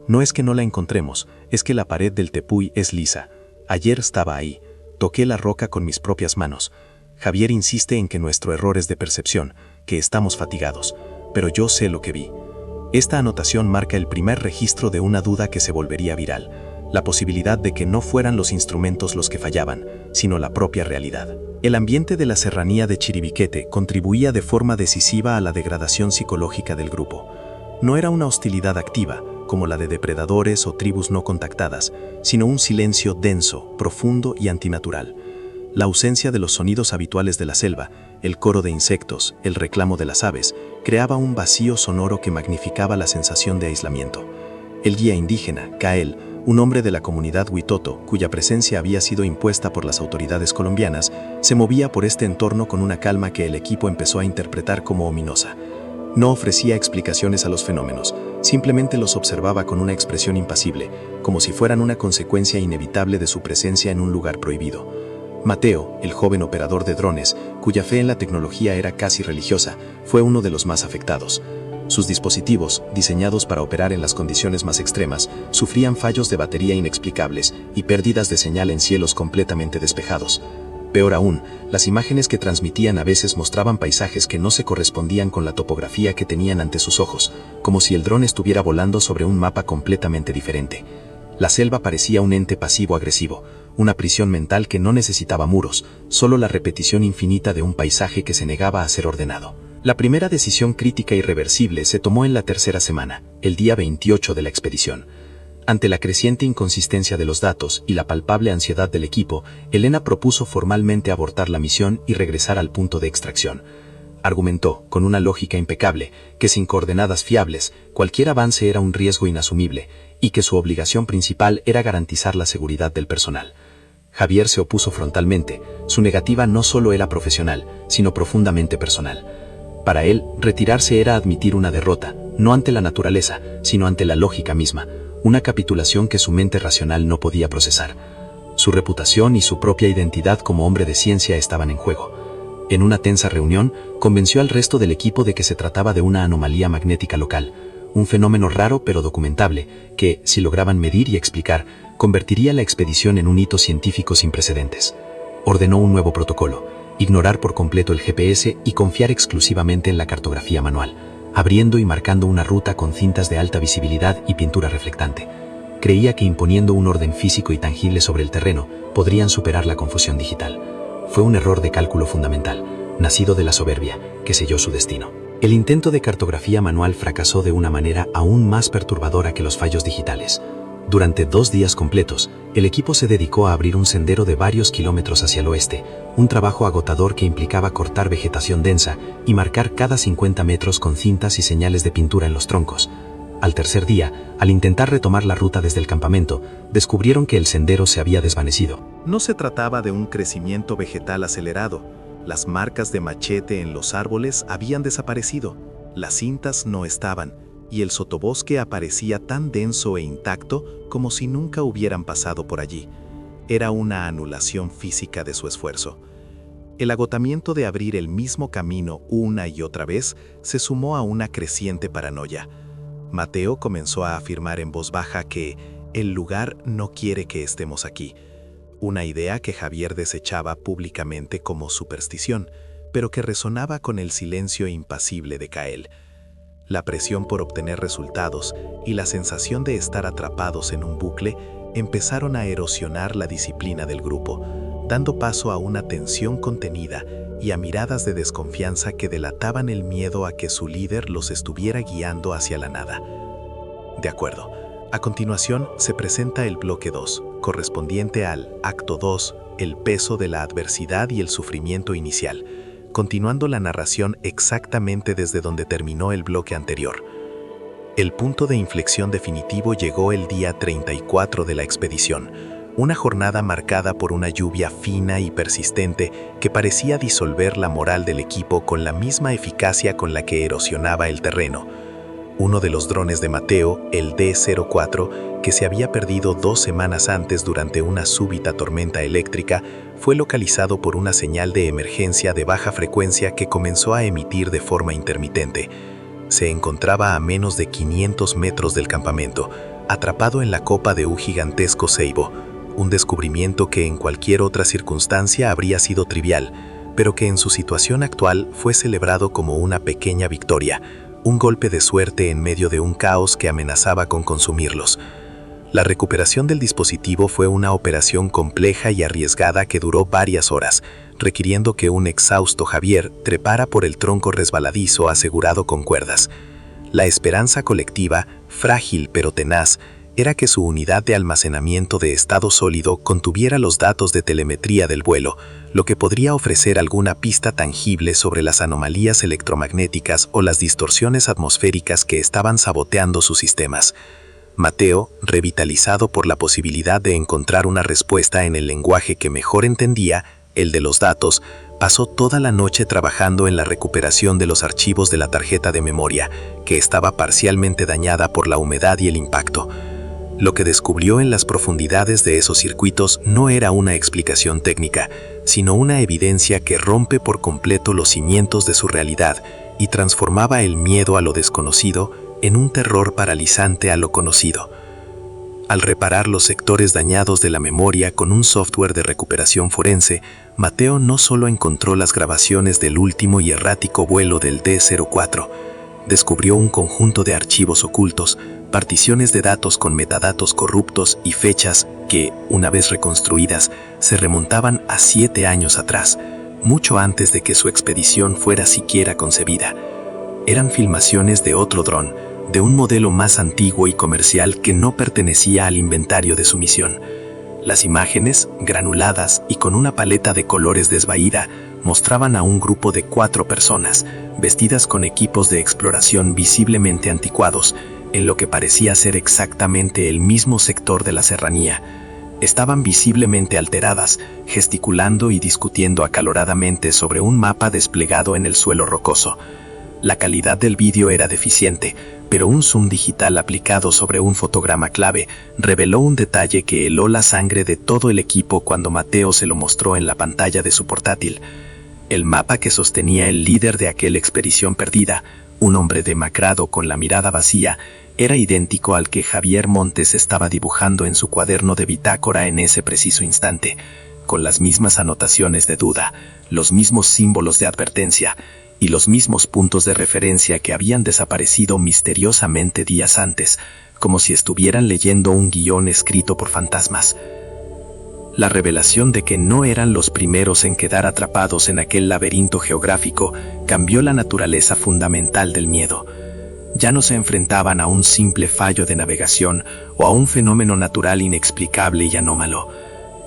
Speaker 5: No es que no la encontremos, es que la pared del Tepuy es lisa. Ayer estaba ahí. Toqué la roca con mis propias manos. Javier insiste en que nuestro error es de percepción, que estamos fatigados. Pero yo sé lo que vi. Esta anotación marca el primer registro de una duda que se volvería viral, la posibilidad de que no fueran los instrumentos los que fallaban, sino la propia realidad. El ambiente de la serranía de Chiribiquete contribuía de forma decisiva a la degradación psicológica del grupo. No era una hostilidad activa, como la de depredadores o tribus no contactadas, sino un silencio denso, profundo y antinatural. La ausencia de los sonidos habituales de la selva, el coro de insectos, el reclamo de las aves, creaba un vacío sonoro que magnificaba la sensación de aislamiento. El guía indígena, Kael, un hombre de la comunidad Huitoto, cuya presencia había sido impuesta por las autoridades colombianas, se movía por este entorno con una calma que el equipo empezó a interpretar como ominosa. No ofrecía explicaciones a los fenómenos, simplemente los observaba con una expresión impasible, como si fueran una consecuencia inevitable de su presencia en un lugar prohibido. Mateo, el joven operador de drones, cuya fe en la tecnología era casi religiosa, fue uno de los más afectados. Sus dispositivos, diseñados para operar en las condiciones más extremas, sufrían fallos de batería inexplicables y pérdidas de señal en cielos completamente despejados.
Speaker 1: Peor aún, las imágenes que transmitían a veces mostraban paisajes que no se correspondían con la topografía que tenían ante sus ojos, como si el dron estuviera volando sobre un mapa completamente diferente. La selva parecía un ente pasivo-agresivo, una prisión mental que no necesitaba muros, solo la repetición infinita de un paisaje que se negaba a ser ordenado. La primera decisión crítica e irreversible se tomó en la tercera semana, el día 28 de la expedición. Ante la creciente inconsistencia de los datos y la palpable ansiedad del equipo, Elena propuso formalmente abortar la misión y regresar al punto de extracción. Argumentó, con una lógica impecable, que sin coordenadas fiables, cualquier avance era un riesgo inasumible, y que su obligación principal era garantizar la seguridad del personal. Javier se opuso frontalmente. Su negativa no solo era profesional, sino profundamente personal. Para él, retirarse era admitir una derrota, no ante la naturaleza, sino ante la lógica misma, una capitulación que su mente racional no podía procesar. Su reputación y su propia identidad como hombre de ciencia estaban en juego. En una tensa reunión, convenció al resto del equipo de que se trataba de una anomalía magnética local, un fenómeno raro pero documentable, que, si lograban medir y explicar, convertiría la expedición en un hito científico sin precedentes. Ordenó un nuevo protocolo: ignorar por completo el GPS y confiar exclusivamente en la cartografía manual, abriendo y marcando una ruta con cintas de alta visibilidad y pintura reflectante. Creía que imponiendo un orden físico y tangible sobre el terreno, podrían superar la confusión digital. Fue un error de cálculo fundamental, nacido de la soberbia, que selló su destino. El intento de cartografía manual fracasó de una manera aún más perturbadora que los fallos digitales. Durante 2 días completos, el equipo se dedicó a abrir un sendero de varios kilómetros hacia el oeste, un trabajo agotador que implicaba cortar vegetación densa y marcar cada 50 metros con cintas y señales de pintura en los troncos. Al tercer día, al intentar retomar la ruta desde el campamento, descubrieron que el sendero se había desvanecido.
Speaker 5: No se trataba de un crecimiento vegetal acelerado. Las marcas de machete en los árboles habían desaparecido, las cintas no estaban, y el sotobosque aparecía tan denso e intacto como si nunca hubieran pasado por allí. Era una anulación física de su esfuerzo. El agotamiento de abrir el mismo camino una y otra vez se sumó a una creciente paranoia. Mateo comenzó a afirmar en voz baja que el lugar no quiere que estemos aquí, una idea que Javier desechaba públicamente como superstición, pero que resonaba con el silencio impasible de Kael. La presión por obtener resultados y la sensación de estar atrapados en un bucle empezaron a erosionar la disciplina del grupo, dando paso a una tensión contenida y a miradas de desconfianza que delataban el miedo a que su líder los estuviera guiando hacia la nada. De acuerdo. A continuación se presenta el bloque 2, correspondiente al acto 2, el peso de la adversidad y el sufrimiento inicial, continuando la narración exactamente desde donde terminó el bloque anterior. El punto de inflexión definitivo llegó el día 34 de la expedición, una jornada marcada por una lluvia fina y persistente que parecía disolver la moral del equipo con la misma eficacia con la que erosionaba el terreno. Uno de los drones de Mateo, el D-04, que se había perdido 2 semanas antes durante una súbita tormenta eléctrica, fue localizado por una señal de emergencia de baja frecuencia que comenzó a emitir de forma intermitente. Se encontraba a menos de 500 metros del campamento, atrapado en la copa de un gigantesco ceibo, un descubrimiento que en cualquier otra circunstancia habría sido trivial, pero que en su situación actual fue celebrado como una pequeña victoria, un golpe de suerte en medio de un caos que amenazaba con consumirlos. La recuperación del dispositivo fue una operación compleja y arriesgada que duró varias horas, requiriendo que un exhausto Javier trepara por el tronco resbaladizo asegurado con cuerdas. La esperanza colectiva, frágil pero tenaz, era que su unidad de almacenamiento de estado sólido contuviera los datos de telemetría del vuelo, lo que podría ofrecer alguna pista tangible sobre las anomalías electromagnéticas o las distorsiones atmosféricas que estaban saboteando sus sistemas. Mateo, revitalizado por la posibilidad de encontrar una respuesta en el lenguaje que mejor entendía, el de los datos, pasó toda la noche trabajando en la recuperación de los archivos de la tarjeta de memoria, que estaba parcialmente dañada por la humedad y el impacto. Lo que descubrió en las profundidades de esos circuitos no era una explicación técnica, sino una evidencia que rompe por completo los cimientos de su realidad y transformaba el miedo a lo desconocido en un terror paralizante a lo conocido.
Speaker 6: Al reparar los sectores dañados de la memoria con un software de recuperación forense, Mateo no solo encontró las grabaciones del último y errático vuelo del D-04, descubrió un conjunto de archivos ocultos, particiones de datos con metadatos corruptos y fechas que, una vez reconstruidas, se remontaban a 7 años atrás, mucho antes de que su expedición fuera siquiera concebida. Eran filmaciones de otro dron, de un modelo más antiguo y comercial que no pertenecía al inventario de su misión. Las imágenes, granuladas y con una paleta de colores desvaída, mostraban a un grupo de 4 personas, vestidas con equipos de exploración visiblemente anticuados, en lo que parecía ser exactamente el mismo sector de la serranía. Estaban visiblemente alteradas, gesticulando y discutiendo acaloradamente sobre un mapa desplegado en el suelo rocoso. La calidad del vídeo era deficiente, pero un zoom digital aplicado sobre un fotograma clave reveló un detalle que heló la sangre de todo el equipo cuando Mateo se lo mostró en la pantalla de su portátil. El mapa que sostenía el líder de aquella expedición perdida, un hombre demacrado con la mirada vacía, era idéntico al que Javier Montes estaba dibujando en su cuaderno de bitácora en ese preciso instante, con las mismas anotaciones de duda, los mismos símbolos de advertencia y los mismos puntos de referencia que habían desaparecido misteriosamente días antes, como si estuvieran leyendo un guión escrito por fantasmas. La revelación de que no eran los primeros en quedar atrapados en aquel laberinto geográfico cambió la naturaleza fundamental del miedo. Ya no se enfrentaban a un simple fallo de navegación o a un fenómeno natural inexplicable y anómalo.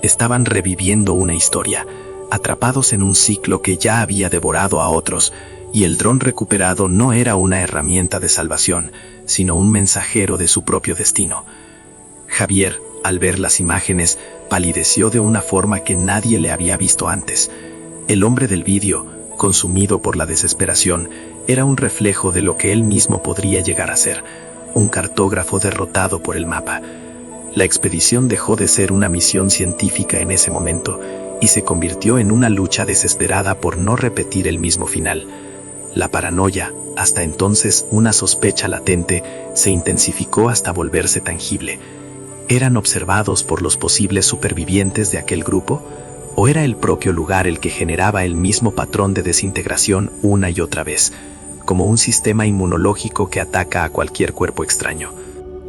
Speaker 6: Estaban reviviendo una historia, atrapados en un ciclo que ya había devorado a otros, y el dron recuperado no era una herramienta de salvación, sino un mensajero de su propio destino. Javier, al ver las imágenes, palideció de una forma que nadie le había visto antes. El hombre del vídeo, consumido por la desesperación, era un reflejo de lo que él mismo podría llegar a ser, un cartógrafo derrotado por el mapa. La expedición dejó de ser una misión científica en ese momento y se convirtió en una lucha desesperada por no repetir el mismo final. La paranoia, hasta entonces una sospecha latente, se intensificó hasta volverse tangible. ¿Eran observados por los posibles supervivientes de aquel grupo? ¿O era el propio lugar el que generaba el mismo patrón de desintegración una y otra vez, como un sistema inmunológico que ataca a cualquier cuerpo extraño?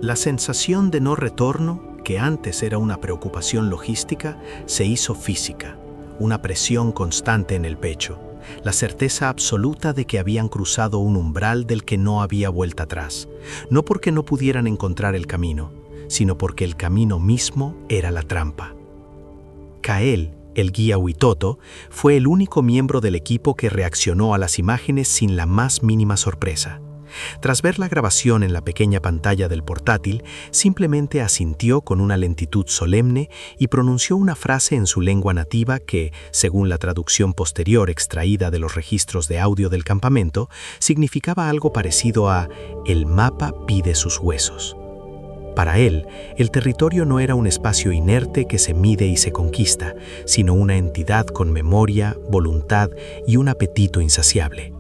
Speaker 1: La sensación de no retorno, que antes era una preocupación logística, se hizo física, una presión constante en el pecho, la certeza absoluta de que habían cruzado un umbral del que no había vuelta atrás, no porque no pudieran encontrar el camino, sino porque el camino mismo era la trampa. Kael, el guía Huitoto, fue el único miembro del equipo que reaccionó a las imágenes sin la más mínima sorpresa. Tras ver la grabación en la pequeña pantalla del portátil, simplemente asintió con una lentitud solemne y pronunció una frase en su lengua nativa que, según la traducción posterior extraída de los registros de audio del campamento, significaba algo parecido a «El mapa pide sus huesos». Para él, el territorio no era un espacio inerte que se mide y se conquista, sino una entidad con memoria, voluntad y un apetito insaciable.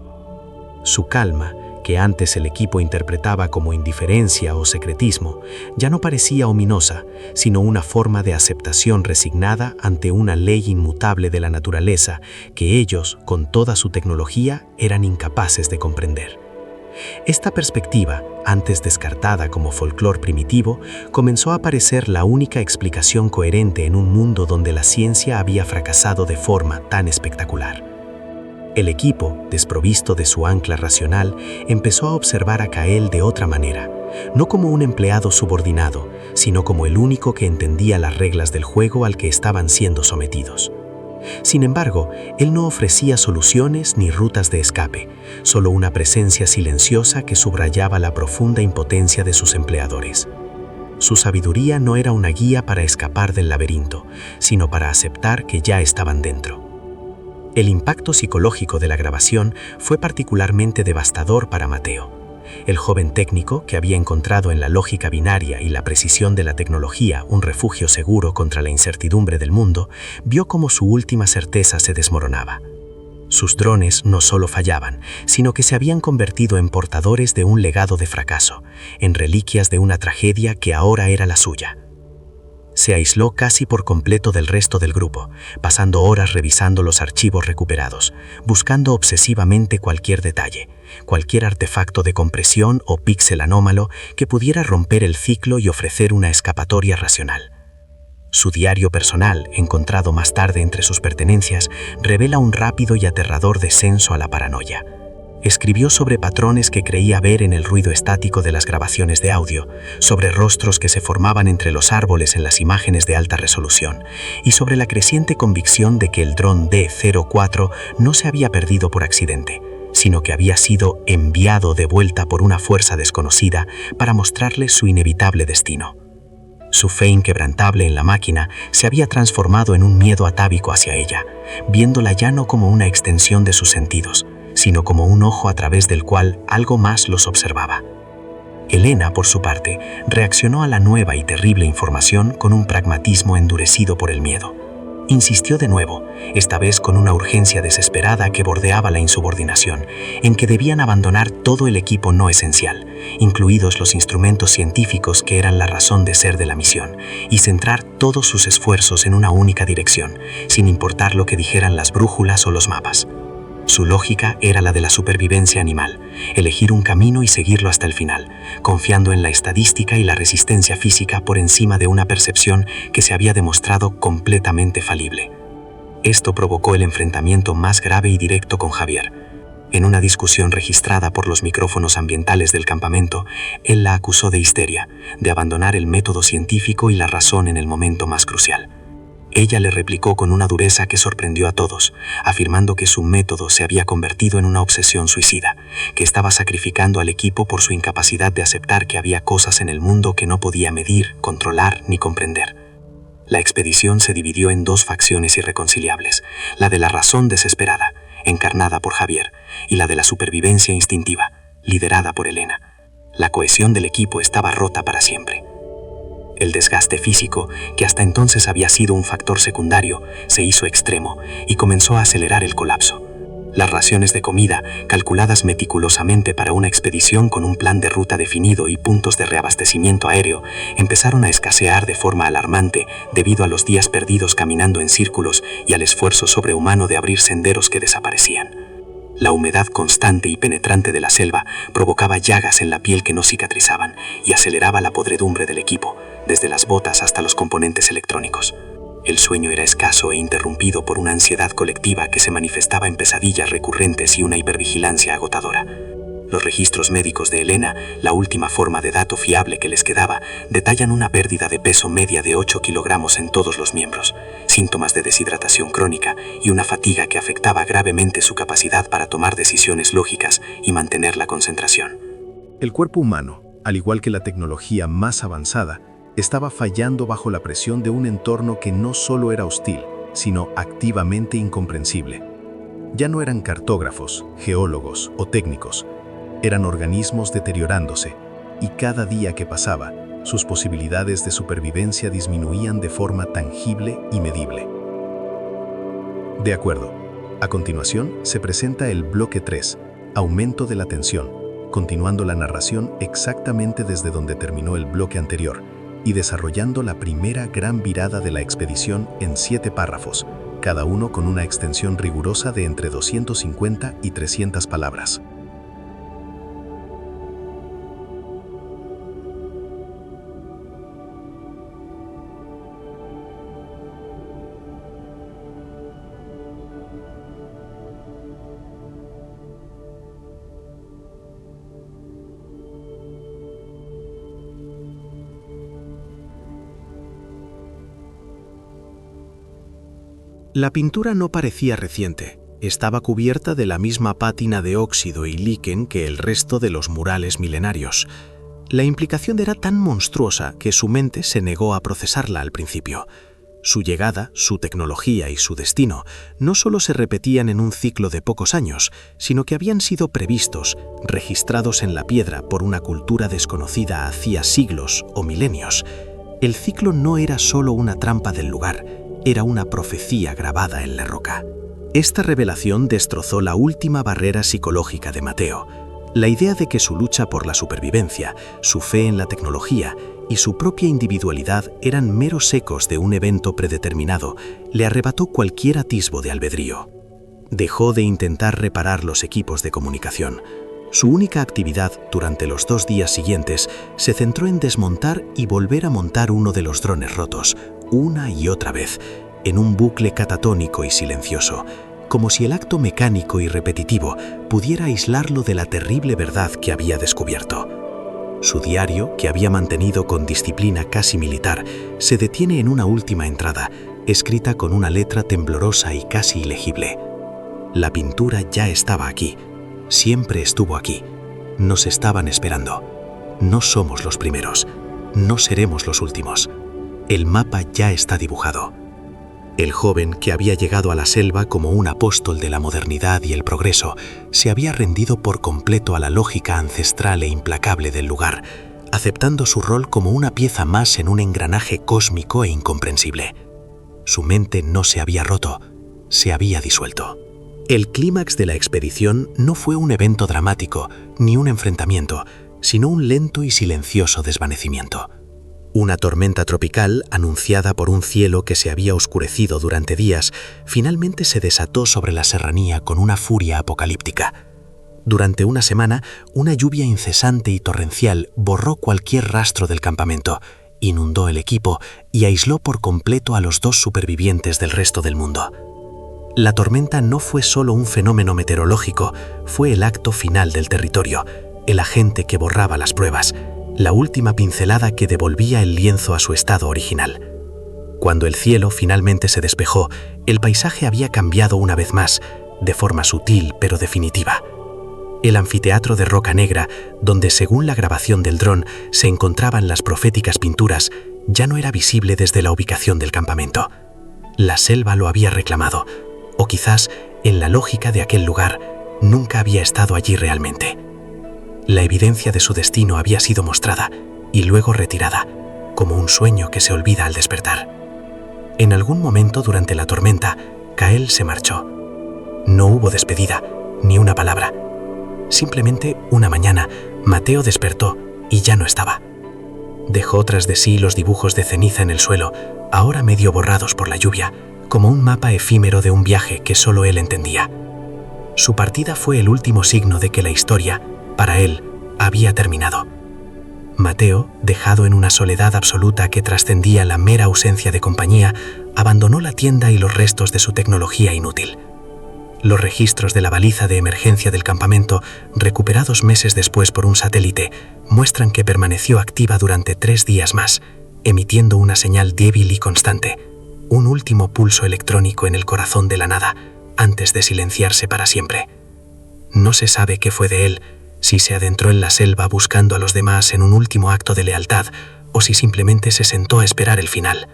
Speaker 1: Su calma, que antes el equipo interpretaba como indiferencia o secretismo, ya no parecía ominosa, sino una forma de aceptación resignada ante una ley inmutable de la naturaleza que ellos, con toda su tecnología, eran incapaces de comprender. Esta perspectiva, antes descartada como folclore primitivo, comenzó a parecer la única explicación coherente en un mundo donde la ciencia había fracasado de forma tan espectacular. El equipo, desprovisto de su ancla racional, empezó a observar a Kael de otra manera, no como un empleado subordinado, sino como el único que entendía las reglas del juego al que estaban siendo sometidos. Sin embargo, él no ofrecía soluciones ni rutas de escape, solo una presencia silenciosa que subrayaba la profunda impotencia de sus empleadores. Su sabiduría no era una guía para escapar del laberinto, sino para aceptar que ya estaban dentro. El impacto psicológico de la grabación fue particularmente devastador para Mateo. El joven técnico, que había encontrado en la lógica binaria y la precisión de la tecnología un refugio seguro contra la incertidumbre del mundo, vio cómo su última certeza se desmoronaba. Sus drones no solo fallaban, sino que se habían convertido en portadores de un legado de fracaso, en reliquias de una tragedia que ahora era la suya.
Speaker 3: Se aisló casi por completo del resto del grupo, pasando horas revisando los archivos recuperados, buscando obsesivamente cualquier detalle, cualquier artefacto de compresión o píxel anómalo que pudiera romper el ciclo y ofrecer una escapatoria racional. Su diario personal, encontrado más tarde entre sus pertenencias, revela un rápido y aterrador descenso a la paranoia. Escribió sobre patrones que creía ver en el ruido estático de las grabaciones de audio, sobre rostros que se formaban entre los árboles en las imágenes de alta resolución, y sobre la creciente convicción de que el dron D-04 no se había perdido por accidente, sino que había sido enviado de vuelta por una fuerza desconocida para mostrarle su inevitable destino. Su fe inquebrantable en la máquina se había transformado en un miedo atávico hacia ella, viéndola ya no como una extensión de sus sentidos, sino como un ojo a través del cual algo más los observaba. Elena, por su parte, reaccionó a la nueva y terrible información con un pragmatismo endurecido por el miedo. Insistió de nuevo, esta vez con una urgencia desesperada que bordeaba la insubordinación, en que debían abandonar todo el equipo no esencial, incluidos los instrumentos científicos que eran la razón de ser de la misión, y centrar todos sus esfuerzos en una única dirección, sin importar lo que dijeran las brújulas o los mapas. Su lógica era la de la supervivencia animal, elegir un camino y seguirlo hasta el final, confiando en la estadística y la resistencia física por encima de una percepción que se había demostrado completamente falible. Esto provocó el enfrentamiento más grave y directo con Javier. En una discusión registrada por los micrófonos ambientales del campamento, él la acusó de histeria, de abandonar el método científico y la razón en el momento más crucial. Ella le replicó con una dureza que sorprendió a todos, afirmando que su método se había convertido en una obsesión suicida, que estaba sacrificando al equipo por su incapacidad de aceptar que había cosas en el mundo que no podía medir, controlar ni comprender. La expedición se dividió en dos facciones irreconciliables, la de la razón desesperada, encarnada por Javier, y la de la supervivencia instintiva, liderada por Elena. La cohesión del equipo estaba rota para siempre. El desgaste físico, que hasta entonces había sido un factor secundario, se hizo extremo y comenzó a acelerar el colapso. Las raciones de comida, calculadas meticulosamente para una expedición con un plan de ruta definido y puntos de reabastecimiento aéreo, empezaron a escasear de forma alarmante debido a los días perdidos caminando en círculos y al esfuerzo sobrehumano de abrir senderos que desaparecían. La humedad constante y penetrante de la selva provocaba llagas en la piel que no cicatrizaban y aceleraba la podredumbre del equipo, desde las botas hasta los componentes electrónicos. El sueño era escaso e interrumpido por una ansiedad colectiva que se manifestaba en pesadillas recurrentes y una hipervigilancia agotadora. Los registros médicos de Elena, la última forma de dato fiable que les quedaba, detallan una pérdida de peso media de 8 kilogramos en todos los miembros, síntomas de deshidratación crónica y una fatiga que afectaba gravemente su capacidad para tomar decisiones lógicas y mantener la concentración.
Speaker 1: El cuerpo humano, al igual que la tecnología más avanzada, estaba fallando bajo la presión de un entorno que no solo era hostil, sino activamente incomprensible. Ya no eran cartógrafos, geólogos o técnicos, eran organismos deteriorándose, y cada día que pasaba, sus posibilidades de supervivencia disminuían de forma tangible y medible. De acuerdo. A continuación, se presenta el bloque 3, aumento de la tensión, continuando la narración exactamente desde donde terminó el bloque anterior, y desarrollando la primera gran virada de la expedición en 7 párrafos, cada uno con una extensión rigurosa de entre 250 y 300 palabras.
Speaker 2: La pintura no parecía reciente. Estaba cubierta de la misma pátina de óxido y líquen que el resto de los murales milenarios. La implicación era tan monstruosa que su mente se negó a procesarla al principio. Su llegada, su tecnología y su destino no solo se repetían en un ciclo de pocos años, sino que habían sido previstos, registrados en la piedra por una cultura desconocida hacía siglos o milenios. El ciclo no era solo una trampa del lugar, era una profecía grabada en la roca. Esta revelación destrozó la última barrera psicológica de Mateo. La idea de que su lucha por la supervivencia, su fe en la tecnología y su propia individualidad eran meros ecos de un evento predeterminado le arrebató cualquier atisbo de albedrío. Dejó de intentar reparar los equipos de comunicación. Su única actividad durante los 2 días siguientes se centró en desmontar y volver a montar uno de los drones rotos, una y otra vez, en un bucle catatónico y silencioso, como si el acto mecánico y repetitivo pudiera aislarlo de la terrible verdad que había descubierto. Su diario, que había mantenido con disciplina casi militar, se detiene en una última entrada, escrita con una letra temblorosa y casi ilegible. La pintura ya estaba aquí. Siempre estuvo aquí. Nos estaban esperando. No somos los primeros. No seremos los últimos. El mapa ya está dibujado. El joven, que había llegado a la selva como un apóstol de la modernidad y el progreso, se había rendido por completo a la lógica ancestral e implacable del lugar, aceptando su rol como una pieza más en un engranaje cósmico e incomprensible. Su mente no se había roto, se había disuelto. El clímax de la expedición no fue un evento dramático ni un enfrentamiento, sino un lento y silencioso desvanecimiento. Una tormenta tropical, anunciada por un cielo que se había oscurecido durante días, finalmente se desató sobre la serranía con una furia apocalíptica. Durante una semana, una lluvia incesante y torrencial borró cualquier rastro del campamento, inundó el equipo y aisló por completo a los 2 supervivientes del resto del mundo. La tormenta no fue solo un fenómeno meteorológico, fue el acto final del territorio, el agente que borraba las pruebas, la última pincelada que devolvía el lienzo a su estado original. Cuando el cielo finalmente se despejó, el paisaje había cambiado una vez más, de forma sutil pero definitiva. El anfiteatro de roca negra, donde según la grabación del dron se encontraban las proféticas pinturas, ya no era visible desde la ubicación del campamento. La selva lo había reclamado, o quizás, en la lógica de aquel lugar, nunca había estado allí realmente. La evidencia de su destino había sido mostrada y luego retirada, como un sueño que se olvida al despertar. En algún momento durante la tormenta, Kael se marchó. No hubo despedida, ni una palabra. Simplemente una mañana, Mateo despertó y ya no estaba. Dejó tras de sí los dibujos de ceniza en el suelo, ahora medio borrados por la lluvia, como un mapa efímero de un viaje que solo él entendía. Su partida fue el último signo de que la historia, para él, había terminado. Mateo, dejado en una soledad absoluta que trascendía la mera ausencia de compañía, abandonó la tienda y los restos de su tecnología inútil. Los registros de la baliza de emergencia del campamento, recuperados meses después por un satélite, muestran que permaneció activa durante 3 días más, emitiendo una señal débil y constante, un último pulso electrónico en el corazón de la nada, antes de silenciarse para siempre. No se sabe qué fue de él, si se adentró en la selva buscando a los demás en un último acto de lealtad o si simplemente se sentó a esperar el final.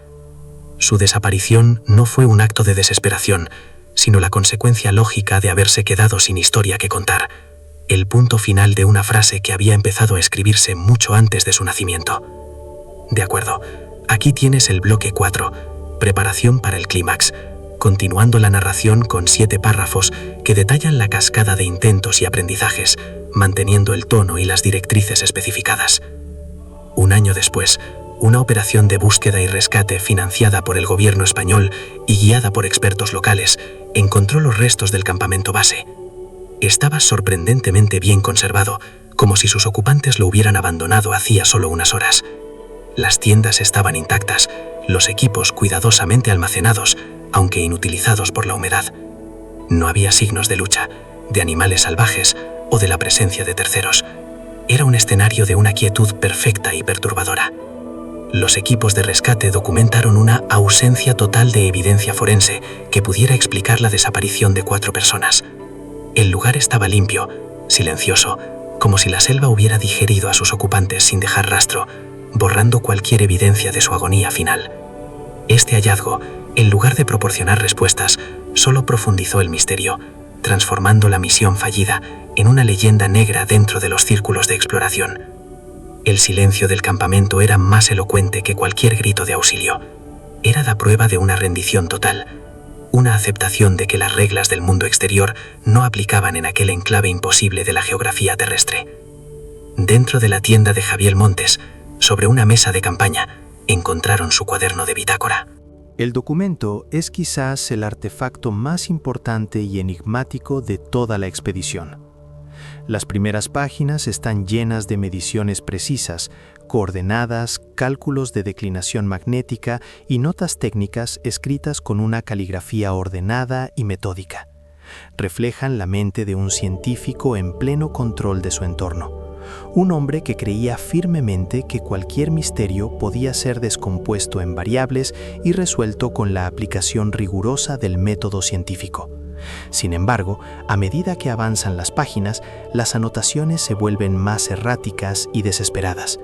Speaker 2: Su desaparición no fue un acto de desesperación, sino la consecuencia lógica de haberse quedado sin historia que contar, el punto final de una frase que había empezado a escribirse mucho antes de su nacimiento. De acuerdo, aquí tienes el bloque 4, preparación para el clímax, continuando la narración con 7 párrafos que detallan la cascada de intentos y aprendizajes, manteniendo el tono y las directrices especificadas. Un año después, una operación de búsqueda y rescate financiada por el gobierno español y guiada por expertos locales encontró los restos del campamento base. Estaba sorprendentemente bien conservado, como si sus ocupantes lo hubieran abandonado hacía solo unas horas. Las tiendas estaban intactas, los equipos cuidadosamente almacenados, aunque inutilizados por la humedad. No había signos de lucha, de animales salvajes o de la presencia de terceros. Era un escenario de una quietud perfecta y perturbadora. Los equipos de rescate documentaron una ausencia total de evidencia forense que pudiera explicar la desaparición de 4 personas. El lugar estaba limpio, silencioso, como si la selva hubiera digerido a sus ocupantes sin dejar rastro, borrando cualquier evidencia de su agonía final. Este hallazgo, en lugar de proporcionar respuestas, solo profundizó el misterio, transformando la misión fallida en una leyenda negra dentro de los círculos de exploración. El silencio del campamento era más elocuente que cualquier grito de auxilio. Era la prueba de una rendición total.
Speaker 3: una aceptación de que las reglas del mundo exterior no aplicaban en aquel enclave imposible de la geografía terrestre. Dentro de la tienda de Javier Montes, sobre una mesa de campaña, encontraron su cuaderno de bitácora.
Speaker 1: El documento es quizás el artefacto más importante y enigmático de toda la expedición. Las primeras páginas están llenas de mediciones precisas, coordenadas, cálculos de declinación magnética y notas técnicas escritas con una caligrafía ordenada y metódica. Reflejan la mente de un científico en pleno control de su entorno. Un hombre que creía firmemente que cualquier misterio podía ser descompuesto en variables y resuelto con la aplicación rigurosa del método científico. Sin embargo, a medida que avanzan las páginas, las anotaciones se vuelven más erráticas y desesperadas.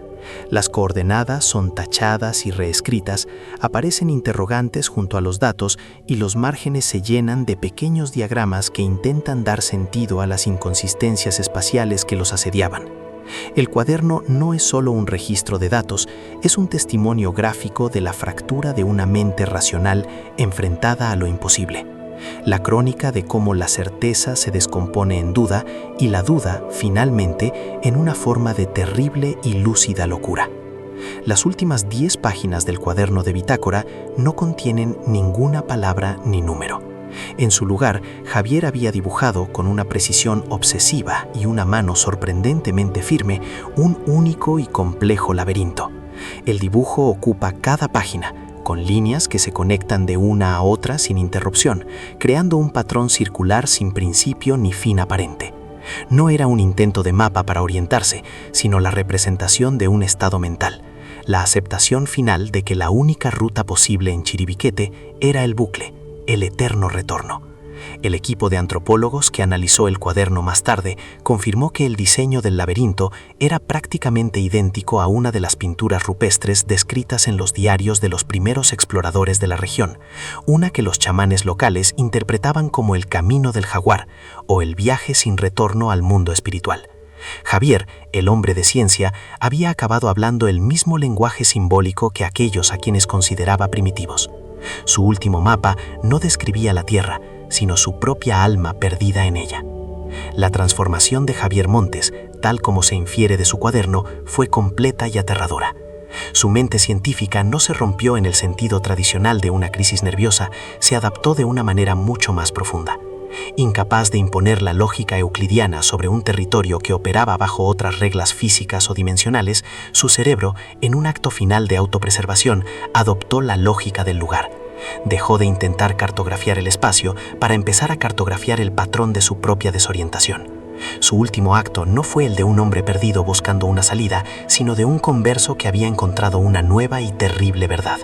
Speaker 1: Las coordenadas son tachadas y reescritas, aparecen interrogantes junto a los datos y los márgenes se llenan de pequeños diagramas que intentan dar sentido a las inconsistencias espaciales que los asediaban. El cuaderno no es solo un registro de datos, es un testimonio gráfico de la fractura de una mente racional enfrentada a lo imposible. La crónica de cómo la certeza se descompone en duda y la duda, finalmente, en una forma de terrible y lúcida locura. Las últimas 10 páginas del cuaderno de bitácora no contienen ninguna palabra ni número. En su lugar, Javier había dibujado con una precisión obsesiva y una mano sorprendentemente firme un único y complejo laberinto. El dibujo ocupa cada página, con líneas que se conectan de una a otra sin interrupción, creando un patrón circular sin principio ni fin aparente. No era un intento de mapa para orientarse, sino la representación de un estado mental, la aceptación final de que la única ruta posible en Chiribiquete era el bucle, el eterno retorno. El equipo de antropólogos que analizó el cuaderno más tarde confirmó que el diseño del laberinto era prácticamente idéntico a una de las pinturas rupestres descritas en los diarios de los primeros exploradores de la región, una que los chamanes locales interpretaban como el camino del jaguar o el viaje sin retorno al mundo espiritual. Javier, el hombre de ciencia, había acabado hablando el mismo lenguaje simbólico que aquellos a quienes consideraba primitivos. Su último mapa no describía la Tierra, sino su propia alma perdida en ella. La transformación de Javier Montes, tal como se infiere de su cuaderno, fue completa y aterradora. Su mente científica no se rompió en el sentido tradicional de una crisis nerviosa, se adaptó de una manera mucho más profunda. Incapaz de imponer la lógica euclidiana sobre un territorio que operaba bajo otras reglas físicas o dimensionales, su cerebro, en un acto final de autopreservación, adoptó la lógica del lugar. Dejó de intentar cartografiar el espacio para empezar a cartografiar el patrón de su propia desorientación. Su último acto no fue el de un hombre perdido buscando una salida, sino de un converso que había encontrado una nueva y terrible verdad.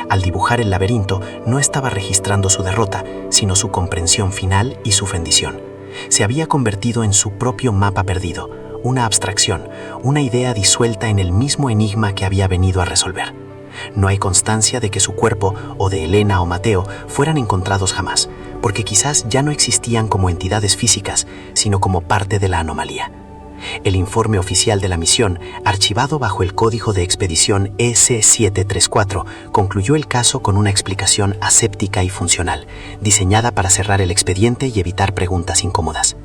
Speaker 1: Al dibujar el laberinto, no estaba registrando su derrota, sino su comprensión final y su rendición. Se había convertido en su propio mapa perdido, una abstracción, una idea disuelta en el mismo enigma que había venido a resolver. No hay constancia de que su cuerpo, o de Elena o Mateo, fueran encontrados jamás, porque quizás ya no existían como entidades físicas, sino como parte de la anomalía. El informe oficial de la misión, archivado bajo el código de expedición EC734, concluyó el caso con una explicación aséptica y funcional, diseñada para cerrar el expediente y evitar preguntas incómodas.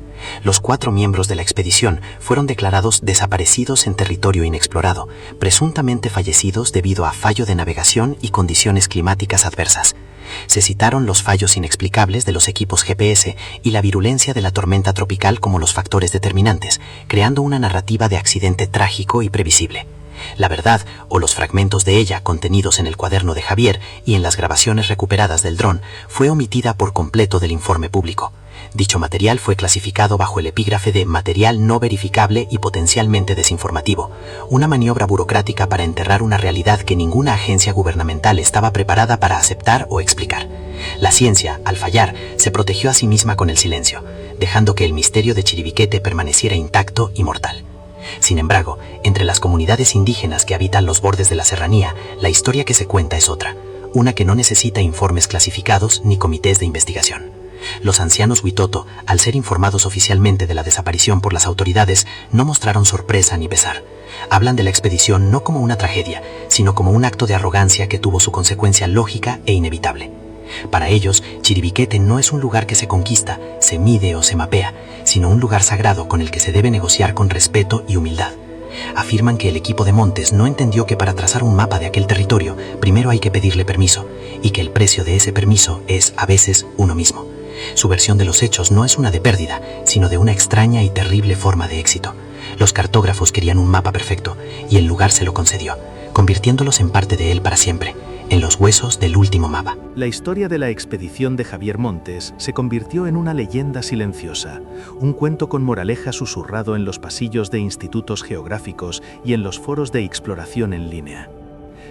Speaker 1: Los 4 miembros de la expedición fueron declarados desaparecidos en territorio inexplorado, presuntamente fallecidos debido a fallo de navegación y condiciones climáticas adversas. Se citaron los fallos inexplicables de los equipos GPS y la virulencia de la tormenta tropical como los factores determinantes, creando una narrativa de accidente trágico y previsible. La verdad, o los fragmentos de ella contenidos en el cuaderno de Javier y en las grabaciones recuperadas del dron, fue omitida por completo del informe público. Dicho material fue clasificado bajo el epígrafe de material no verificable y potencialmente desinformativo, una maniobra burocrática para enterrar una realidad que ninguna agencia gubernamental estaba preparada para aceptar o explicar. La ciencia, al fallar, se protegió a sí misma con el silencio, dejando que el misterio de Chiribiquete permaneciera intacto y mortal. Sin embargo, entre las comunidades indígenas que habitan los bordes de la serranía, la historia que se cuenta es otra, una que no necesita informes clasificados ni comités de investigación. Los ancianos Huitoto, al ser informados oficialmente de la desaparición por las autoridades, no mostraron sorpresa ni pesar. Hablan de la expedición no como una tragedia, sino como un acto de arrogancia que tuvo su consecuencia lógica e inevitable.
Speaker 3: Para ellos, Chiribiquete no es un lugar que se conquista, se mide o se mapea, sino un lugar sagrado con el que se debe negociar con respeto y humildad. Afirman que el equipo de Montes no entendió que para trazar un mapa de aquel territorio, primero hay que pedirle permiso, y que el precio de ese permiso es, a veces, uno mismo. Su versión de los hechos no es una de pérdida, sino de una extraña y terrible forma de éxito. Los cartógrafos querían un mapa perfecto, y el lugar se lo concedió, convirtiéndolos en parte de él para siempre, en los huesos del último mapa.
Speaker 2: La historia de la expedición de Javier Montes se convirtió en una leyenda silenciosa, un cuento con moraleja susurrado en los pasillos de institutos geográficos y en los foros de exploración en línea.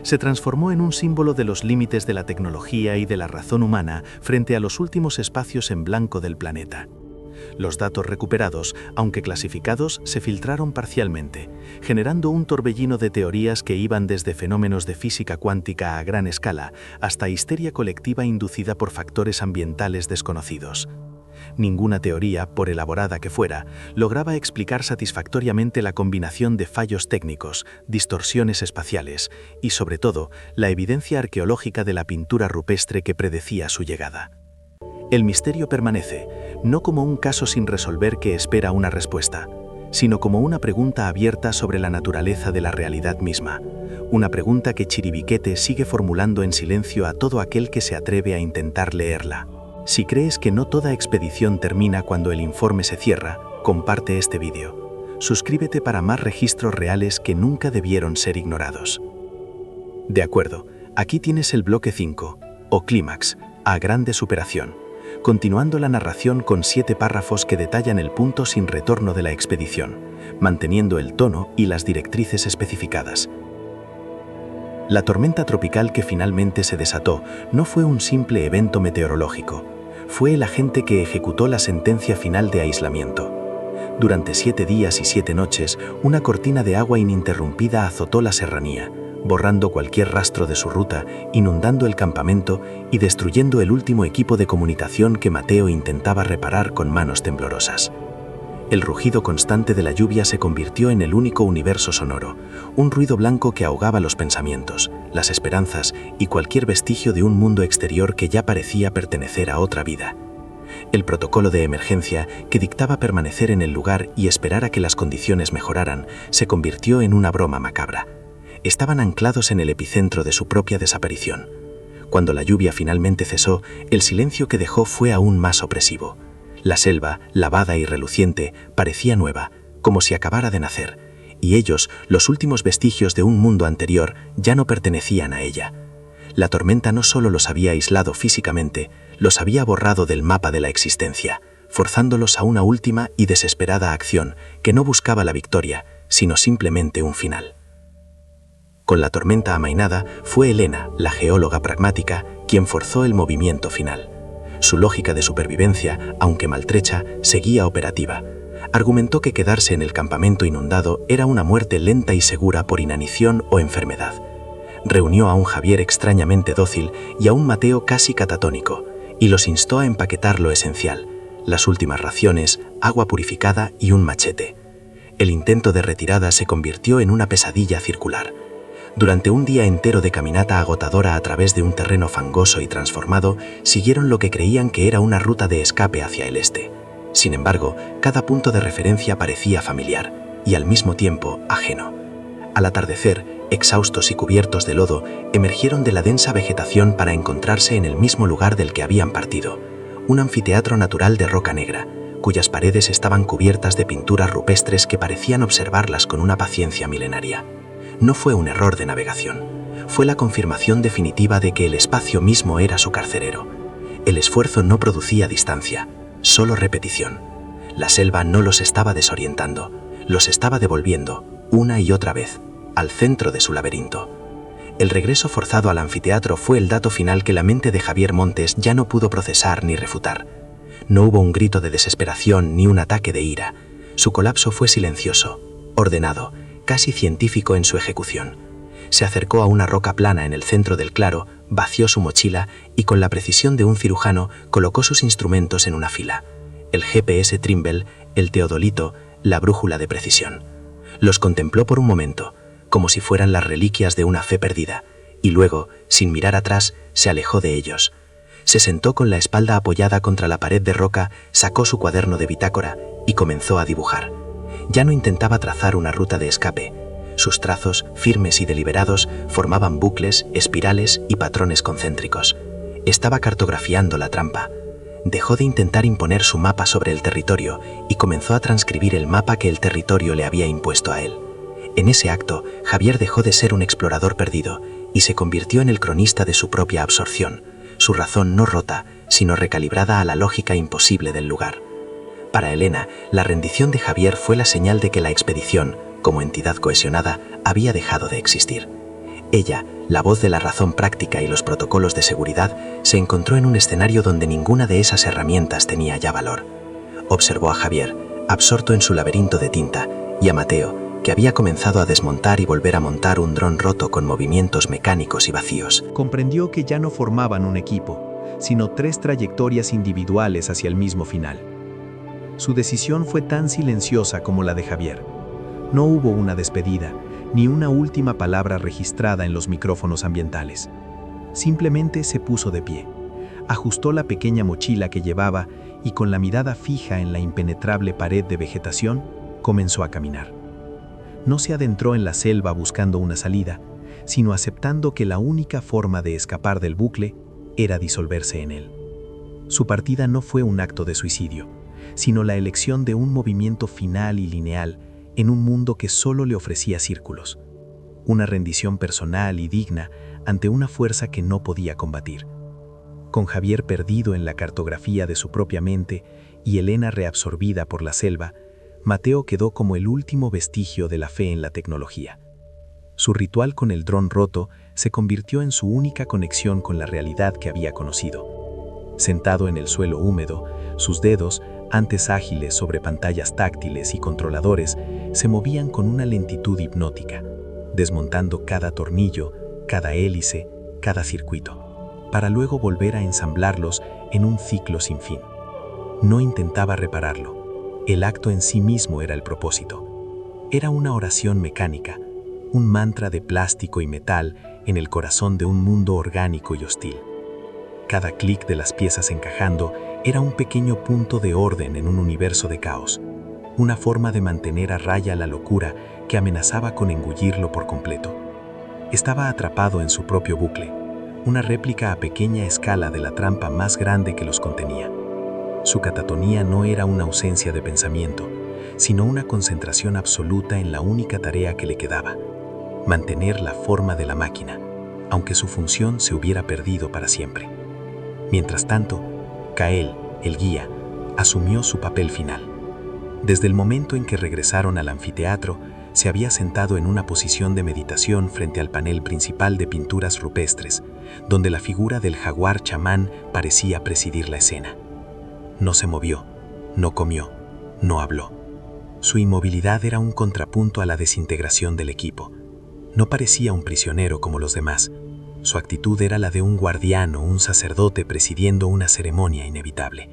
Speaker 2: Se transformó en un símbolo de los límites de la tecnología y de la razón humana frente a los últimos espacios en blanco del planeta. Los datos recuperados, aunque clasificados, se filtraron parcialmente, generando un torbellino de teorías que iban desde fenómenos de física cuántica a gran escala hasta histeria colectiva inducida por factores ambientales desconocidos. Ninguna teoría, por elaborada que fuera, lograba explicar satisfactoriamente la combinación de fallos técnicos, distorsiones espaciales y, sobre todo, la evidencia arqueológica de la pintura rupestre que predecía su llegada. El misterio permanece, no como un caso sin resolver que espera una respuesta, sino como una pregunta abierta sobre la naturaleza de la realidad misma, una pregunta que Chiribiquete sigue formulando en silencio a todo aquel que se atreve a intentar leerla. Si crees que no toda expedición termina cuando el informe se cierra, comparte este vídeo. Suscríbete para más registros reales que nunca debieron ser ignorados. De acuerdo, aquí tienes el bloque 5, o clímax, a grande superación, continuando la narración con 7 párrafos que detallan el punto sin retorno de la expedición, manteniendo el tono y las directrices especificadas. La tormenta tropical que finalmente se desató no fue un simple evento meteorológico, fue el agente que ejecutó la sentencia final de aislamiento. Durante 7 días y 7 noches, una cortina de agua ininterrumpida azotó la serranía, borrando cualquier rastro de su ruta, inundando el campamento y destruyendo el último equipo de comunicación que Mateo intentaba reparar con manos temblorosas. El rugido constante de la lluvia se convirtió en el único universo sonoro, un ruido blanco que ahogaba los pensamientos, las esperanzas y cualquier vestigio de un mundo exterior que ya parecía pertenecer a otra vida. El protocolo de emergencia, que dictaba permanecer en el lugar y esperar a que las condiciones mejoraran, se convirtió en una broma macabra. Estaban anclados en el epicentro de su propia desaparición. Cuando la lluvia finalmente cesó, el silencio que dejó fue aún más opresivo. La selva, lavada y reluciente, parecía nueva, como si acabara de nacer, y ellos, los últimos vestigios de un mundo anterior, ya no pertenecían a ella. La tormenta no solo los había aislado físicamente, los había borrado del mapa de la existencia, forzándolos a una última y desesperada acción que no buscaba la victoria, sino simplemente un final. Con la tormenta amainada, fue Elena, la geóloga pragmática, quien forzó el movimiento final. Su lógica de supervivencia, aunque maltrecha, seguía operativa. Argumentó que quedarse en el campamento inundado era una muerte lenta y segura por inanición o enfermedad. Reunió a un Javier extrañamente dócil y a un Mateo casi catatónico, y los instó a empaquetar lo esencial: las últimas raciones, agua purificada y un machete. El intento de retirada se convirtió en una pesadilla circular. Durante un día entero de caminata agotadora a través de un terreno fangoso y transformado, siguieron lo que creían que era una ruta de escape hacia el este. Sin embargo, cada punto de referencia parecía familiar y al mismo tiempo ajeno. Al atardecer, exhaustos y cubiertos de lodo, emergieron de la densa vegetación para encontrarse en el mismo lugar del que habían partido, un anfiteatro natural de roca negra, cuyas paredes estaban cubiertas de pinturas rupestres que parecían observarlas con una paciencia milenaria. No fue un error de navegación, fue la confirmación definitiva de que el espacio mismo era su carcelero. El esfuerzo no producía distancia, solo repetición. La selva no los estaba desorientando, los estaba devolviendo, una y otra vez, al centro de su laberinto. El regreso forzado al anfiteatro fue el dato final que la mente de Javier Montes ya no pudo procesar ni refutar. No hubo un grito de desesperación ni un ataque de ira. Su colapso fue silencioso, ordenado, casi científico en su ejecución. Se acercó a una roca plana en el centro del claro, vació su mochila y con la precisión de un cirujano colocó sus instrumentos en una fila: el GPS Trimble, el teodolito, la brújula de precisión. Los contempló por un momento, como si fueran las reliquias de una fe perdida, y luego, sin mirar atrás, se alejó de ellos.
Speaker 3: Se sentó con la espalda apoyada contra la pared de roca, sacó su cuaderno de bitácora y comenzó a dibujar. Ya no intentaba trazar una ruta de escape. Sus trazos, firmes y deliberados, formaban bucles, espirales y patrones concéntricos. Estaba cartografiando la trampa. Dejó de intentar imponer su mapa sobre el territorio y comenzó a transcribir el mapa que el territorio le había impuesto a él. En ese acto, Javier dejó de ser un explorador perdido y se convirtió en el cronista de su propia absorción, su razón no rota, sino recalibrada a la lógica imposible del lugar. Para Elena, la rendición de Javier fue la señal de que la expedición, como entidad cohesionada, había dejado de existir. Ella, la voz de la razón práctica y los protocolos de seguridad, se encontró en un escenario donde ninguna de esas herramientas tenía ya valor. Observó a Javier, absorto en su laberinto de tinta, y a Mateo, que había comenzado a desmontar y volver a montar un dron roto con movimientos mecánicos y vacíos.
Speaker 1: Comprendió que ya no formaban un equipo, sino 3 trayectorias individuales hacia el mismo final. Su decisión fue tan silenciosa como la de Javier. No hubo una despedida, ni una última palabra registrada en los micrófonos ambientales. Simplemente se puso de pie, ajustó la pequeña mochila que llevaba y con la mirada fija en la impenetrable pared de vegetación, comenzó a caminar. No se adentró en la selva buscando una salida, sino aceptando que la única forma de escapar del bucle era disolverse en él. Su partida no fue un acto de suicidio, sino la elección de un movimiento final y lineal en un mundo que solo le ofrecía círculos. Una rendición personal y digna ante una fuerza que no podía combatir. Con Javier perdido en la cartografía de su propia mente y Elena reabsorbida por la selva, Mateo quedó como el último vestigio de la fe en la tecnología. Su ritual con el dron roto se convirtió en su única conexión con la realidad que había conocido. Sentado en el suelo húmedo, sus dedos, antes ágiles sobre pantallas táctiles y controladores, se movían con una lentitud hipnótica, desmontando cada tornillo, cada hélice, cada circuito, para luego volver a ensamblarlos en un ciclo sin fin. No intentaba repararlo. El acto en sí mismo era el propósito. Era una oración mecánica, un mantra de plástico y metal en el corazón de un mundo orgánico y hostil. Cada clic de las piezas encajando era un pequeño punto de orden en un universo de caos, una forma de mantener a raya la locura que amenazaba con engullirlo por completo. Estaba atrapado en su propio bucle, una réplica a pequeña escala de la trampa más grande que los contenía. Su catatonía no era una ausencia de pensamiento, sino una concentración absoluta en la única tarea que le quedaba: mantener la forma de la máquina, aunque su función se hubiera perdido para siempre. Mientras tanto, Kael, el guía, asumió su papel final. Desde el momento en que regresaron al anfiteatro, se había sentado en una posición de meditación frente al panel principal de pinturas rupestres, donde la figura del jaguar chamán parecía presidir la escena. No se movió, no comió, no habló. Su inmovilidad era un contrapunto a la desintegración del equipo. No parecía un prisionero como los demás. Su actitud era la de un guardián o un sacerdote presidiendo una ceremonia inevitable.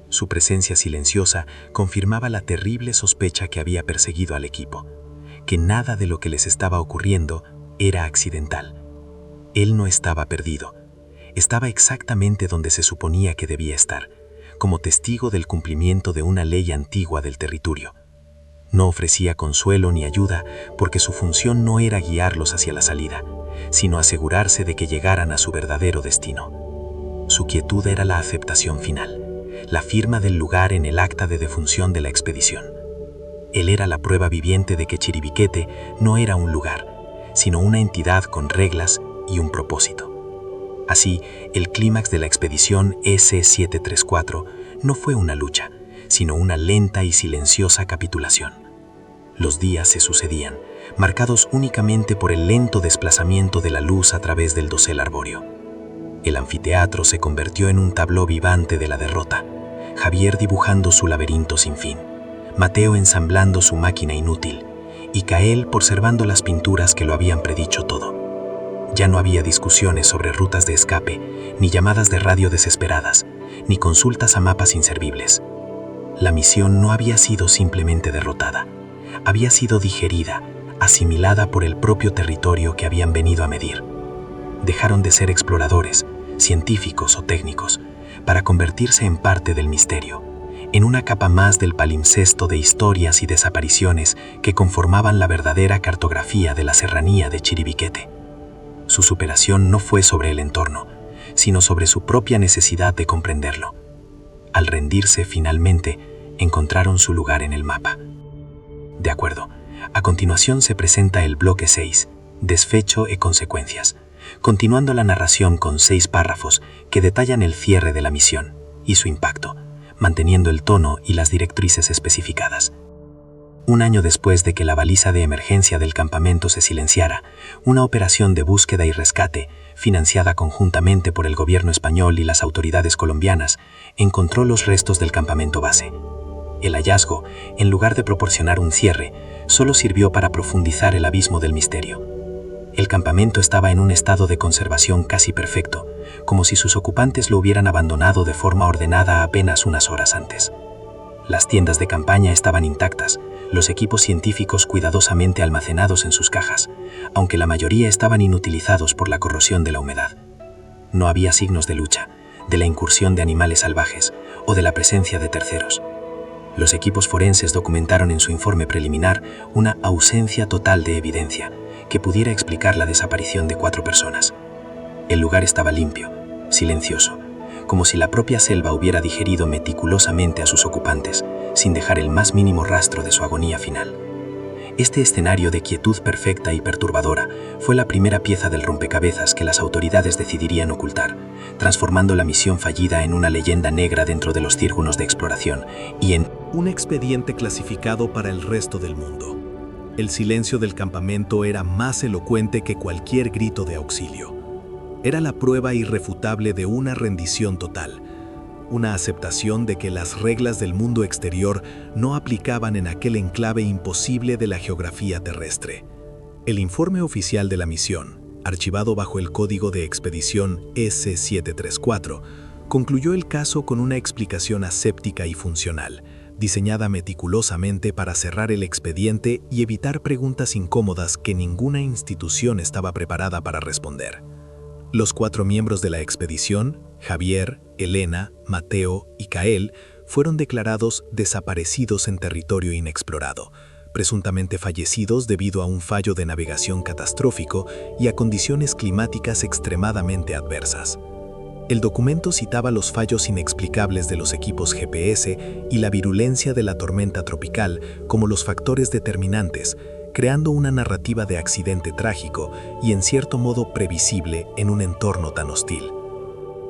Speaker 1: Su presencia silenciosa confirmaba la terrible sospecha que había perseguido al equipo, que nada de lo que les estaba ocurriendo era accidental. Él no estaba perdido, estaba exactamente donde se suponía que debía estar, como testigo del cumplimiento de una ley antigua del territorio. No ofrecía consuelo ni ayuda porque su función no era guiarlos hacia la salida, sino asegurarse de que llegaran a su verdadero destino. Su quietud era la aceptación final, la firma del lugar en el acta de defunción de la expedición. Él era la prueba viviente de que Chiribiquete no era un lugar, sino una entidad con reglas y un propósito. Así, el clímax de la expedición S-734 no fue una lucha, sino una lenta y silenciosa capitulación. Los días se sucedían, marcados únicamente por el lento desplazamiento de la luz a través del dosel arbóreo. El anfiteatro se convirtió en un tabló vivante de la derrota, Javier dibujando su laberinto sin fin, Mateo ensamblando su máquina inútil y Kael observando las pinturas que lo habían predicho todo. Ya no había discusiones sobre rutas de escape, ni llamadas de radio desesperadas, ni consultas a mapas inservibles. La misión no había sido simplemente derrotada, había sido digerida, asimilada por el propio territorio que habían venido a medir. Dejaron de ser exploradores,
Speaker 3: científicos o técnicos, para convertirse en parte del misterio, en una capa más del palimpsesto de historias y desapariciones que conformaban la verdadera cartografía de la serranía de Chiribiquete. Su superación no fue sobre el entorno, sino sobre su propia necesidad de comprenderlo. Al rendirse finalmente, encontraron su lugar en el mapa. De acuerdo, a continuación se presenta el bloque 6, desfecho y consecuencias, continuando la narración con 6 párrafos que detallan el cierre de la misión y su impacto, manteniendo el tono y las directrices especificadas. Un año después de que la baliza de emergencia del campamento se silenciara, una operación de búsqueda y rescate, financiada conjuntamente por el gobierno español y las autoridades colombianas, encontró los restos del campamento base. El hallazgo, en lugar de proporcionar un cierre, solo sirvió para profundizar el abismo del misterio. El campamento estaba en un estado de conservación casi perfecto, como si sus ocupantes lo hubieran abandonado de forma ordenada apenas unas horas antes. Las tiendas de campaña estaban intactas, los equipos científicos cuidadosamente almacenados en sus cajas, aunque la mayoría estaban inutilizados por la corrosión de la humedad. No había signos de lucha, de la incursión de animales salvajes o de la presencia de terceros. Los equipos forenses documentaron en su informe preliminar una ausencia total de evidencia que pudiera explicar la desaparición de 4 personas. El lugar estaba limpio, silencioso, como si la propia selva hubiera digerido meticulosamente a sus ocupantes, sin dejar el más mínimo rastro de su agonía final. Este escenario de quietud perfecta y perturbadora fue la primera pieza del rompecabezas que las autoridades decidirían ocultar, transformando la misión fallida en una leyenda negra dentro de los círculos de exploración y en
Speaker 1: un expediente clasificado para el resto del mundo. El silencio del campamento era más elocuente que cualquier grito de auxilio. Era la prueba irrefutable de una rendición total, una aceptación de que las reglas del mundo exterior no aplicaban en aquel enclave imposible de la geografía terrestre. El informe oficial de la misión, archivado bajo el código de expedición S734, concluyó el caso con una explicación aséptica y funcional, diseñada meticulosamente para cerrar el expediente y evitar preguntas incómodas que ninguna institución estaba preparada para responder. Los 4 miembros de la expedición, Javier, Elena, Mateo y Kael, fueron declarados desaparecidos en territorio inexplorado, presuntamente fallecidos debido a un fallo de navegación catastrófico y a condiciones climáticas extremadamente adversas. El documento citaba los fallos inexplicables de los equipos GPS y la virulencia de la tormenta tropical como los factores determinantes, creando una narrativa de accidente trágico y en cierto modo previsible en un entorno tan hostil.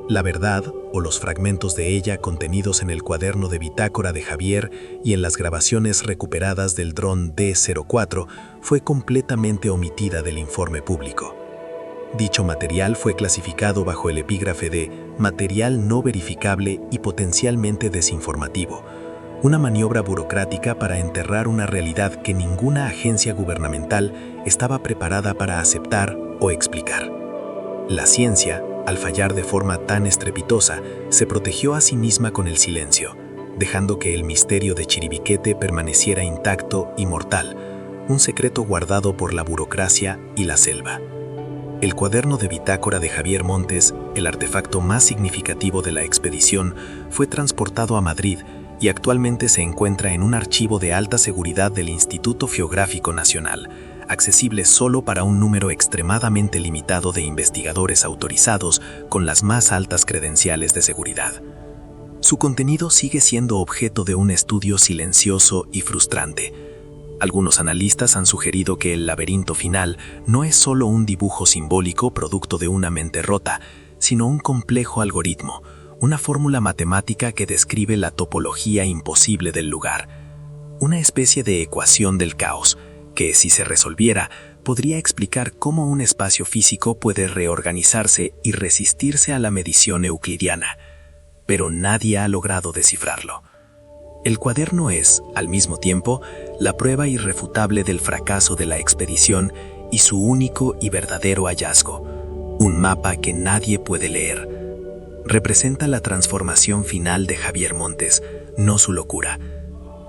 Speaker 1: La verdad, o los fragmentos de ella contenidos en el cuaderno de bitácora de Javier y en las grabaciones recuperadas del dron D-04, fue completamente omitida del informe público. Dicho material fue clasificado bajo el epígrafe de material no verificable y potencialmente desinformativo, una maniobra burocrática para enterrar una realidad que ninguna agencia gubernamental estaba preparada para aceptar o explicar. La ciencia, al fallar de forma tan estrepitosa, se protegió a sí misma con el silencio, dejando que el misterio de Chiribiquete permaneciera intacto y mortal, un secreto guardado por la burocracia y la selva. El cuaderno de bitácora de Javier Montes, el artefacto más significativo de la expedición, fue transportado a Madrid y actualmente se encuentra en un archivo de alta seguridad del Instituto Geográfico Nacional, accesible solo para un número extremadamente limitado de investigadores autorizados con las más altas credenciales de seguridad. Su contenido sigue siendo objeto de un estudio silencioso y frustrante. Algunos analistas han sugerido que el laberinto final no es solo un dibujo simbólico producto de una mente rota, sino un complejo algoritmo, una fórmula matemática que describe la topología imposible del lugar, una especie de ecuación del caos, que si se resolviera, podría explicar cómo un espacio físico puede reorganizarse y resistirse a la medición euclidiana, pero nadie ha logrado descifrarlo. El cuaderno es, al mismo tiempo, la prueba irrefutable del fracaso de la expedición y su único y verdadero hallazgo, un mapa que nadie puede leer. Representa la transformación final de Javier Montes, no su locura.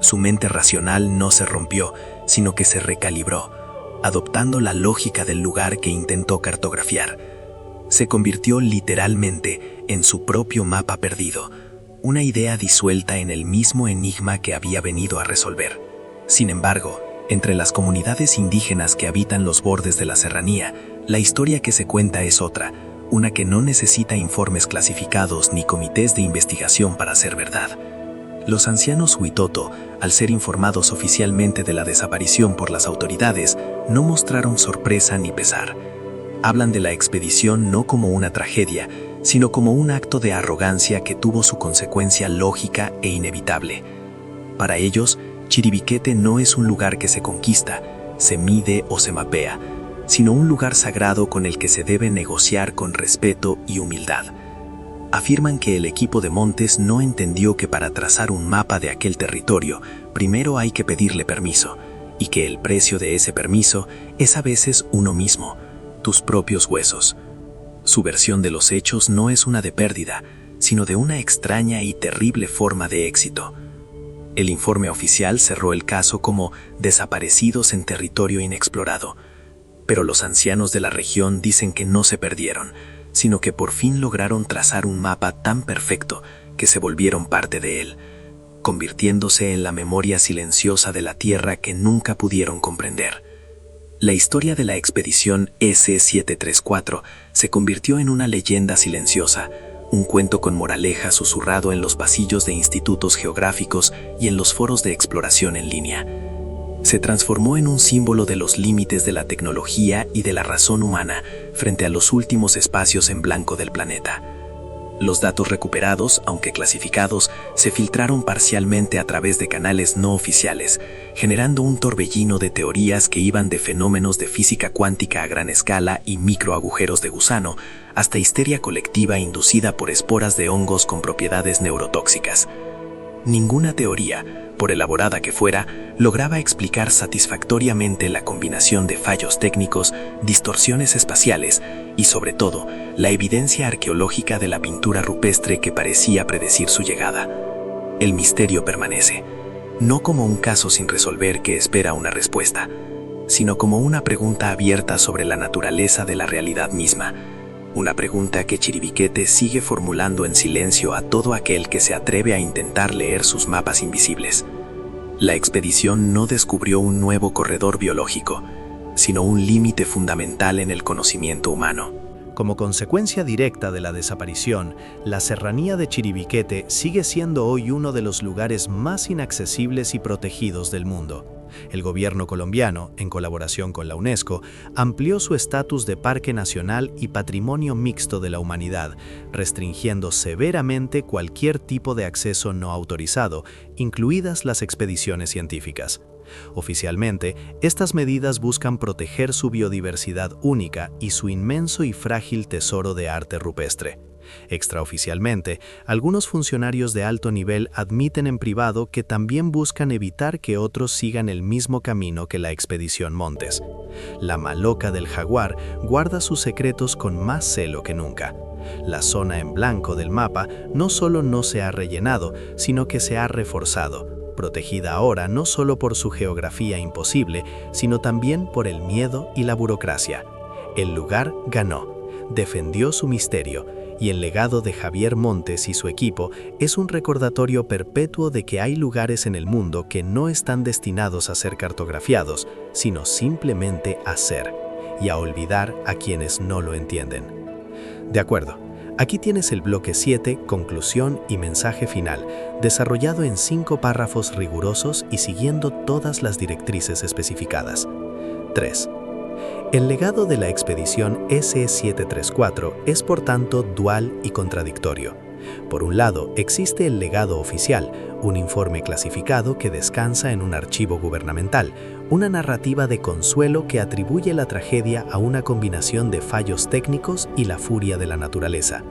Speaker 1: Su mente racional no se rompió, sino que se recalibró, adoptando la lógica del lugar que intentó cartografiar.
Speaker 3: se convirtió literalmente en su propio mapa perdido, una idea disuelta en el mismo enigma que había venido a resolver. Sin embargo, entre las comunidades indígenas que habitan los bordes de la serranía, la historia que se cuenta es otra, una que no necesita informes clasificados ni comités de investigación para ser verdad. Los ancianos Huitoto, al ser informados oficialmente de la desaparición por las autoridades, no mostraron sorpresa ni pesar. Hablan de la expedición no como una tragedia, sino como un acto de arrogancia que tuvo su consecuencia lógica e inevitable. Para ellos, Chiribiquete no es un lugar que se conquista, se mide o se mapea, sino un lugar sagrado con el que se debe negociar con respeto y humildad. Afirman que el equipo de Montes no entendió que para trazar un mapa de aquel territorio, primero hay que pedirle permiso, y que el precio de ese permiso es a veces uno mismo, tus propios huesos. Su versión de los hechos no es una de pérdida, sino de una extraña y terrible forma de éxito. El informe oficial cerró el caso como desaparecidos en territorio inexplorado, pero los ancianos de la región dicen que no se perdieron, sino que por fin lograron trazar un mapa tan perfecto que se volvieron parte de él, convirtiéndose en la memoria silenciosa de la tierra que nunca pudieron comprender. La historia de la expedición S-734 se convirtió en una leyenda silenciosa, un cuento con moraleja susurrado en los pasillos de institutos geográficos y en los foros de exploración en línea. Se transformó en un símbolo de los límites de la tecnología y de la razón humana frente a los últimos espacios en blanco del planeta. Los datos recuperados, aunque clasificados, se filtraron parcialmente a través de canales no oficiales, generando un torbellino de teorías que iban de fenómenos de física cuántica a gran escala y microagujeros de gusano, hasta histeria colectiva inducida por esporas de hongos con propiedades neurotóxicas. Ninguna teoría, por elaborada que fuera, lograba explicar satisfactoriamente la combinación de fallos técnicos, distorsiones espaciales y, sobre todo, la evidencia arqueológica de la pintura rupestre que parecía predecir su llegada. El misterio permanece, no como un caso sin resolver que espera una respuesta, sino como una pregunta abierta sobre la naturaleza de la realidad misma, una pregunta que Chiribiquete sigue formulando en silencio a todo aquel que se atreve a intentar leer sus mapas invisibles. La expedición no descubrió un nuevo corredor biológico, sino un límite fundamental en el conocimiento humano.
Speaker 1: Como consecuencia directa de la desaparición, la serranía de Chiribiquete sigue siendo hoy uno de los lugares más inaccesibles y protegidos del mundo. El gobierno colombiano, en colaboración con la UNESCO, amplió su estatus de Parque Nacional y Patrimonio Mixto de la Humanidad, restringiendo severamente cualquier tipo de acceso no autorizado, incluidas las expediciones científicas. Oficialmente, estas medidas buscan proteger su biodiversidad única y su inmenso y frágil tesoro de arte rupestre. Extraoficialmente, algunos funcionarios de alto nivel admiten en privado que también buscan evitar que otros sigan el mismo camino que la expedición Montes. La Maloca del Jaguar guarda sus secretos con más celo que nunca. La zona en blanco del mapa no solo no se ha rellenado, sino que se ha reforzado, protegida ahora no solo por su geografía imposible, sino también por el miedo y la burocracia. El lugar ganó, defendió su misterio, y el legado de Javier Montes y su equipo es un recordatorio perpetuo de que hay lugares en el mundo que no están destinados a ser cartografiados, sino simplemente a ser, y a olvidar a quienes no lo entienden. De acuerdo, aquí tienes el bloque 7, conclusión y mensaje final, desarrollado en 5 párrafos rigurosos y siguiendo todas las directrices especificadas. 3. El legado de la expedición S-734 es por tanto dual y contradictorio. Por un lado, existe el legado oficial, un informe clasificado que descansa en un archivo gubernamental, una narrativa de consuelo que atribuye la tragedia a una combinación de fallos técnicos y la furia de la naturaleza.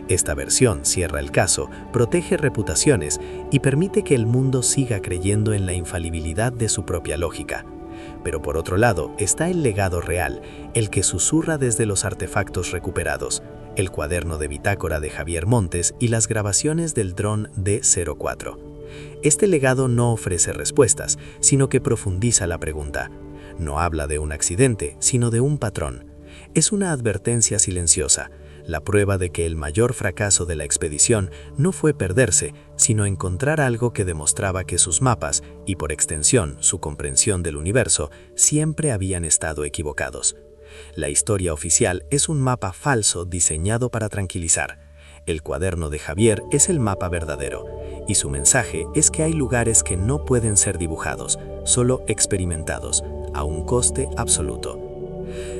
Speaker 1: Esta versión cierra el caso, protege reputaciones y permite que el mundo siga creyendo en la infalibilidad de su propia lógica. Pero por otro lado está el legado real, el que susurra desde los artefactos recuperados, el cuaderno de bitácora de Javier Montes y las grabaciones del dron D-04. Este legado no ofrece respuestas, sino que profundiza la pregunta. No habla de un accidente, sino de un patrón. Es una advertencia silenciosa.
Speaker 6: la prueba de que el mayor fracaso de la expedición no fue perderse, sino encontrar algo que demostraba que sus mapas, y por extensión su comprensión del universo, siempre habían estado equivocados. La historia oficial es un mapa falso diseñado para tranquilizar. El cuaderno de Javier es el mapa verdadero, y su mensaje es que hay lugares que no pueden ser dibujados, solo experimentados, a un coste absoluto.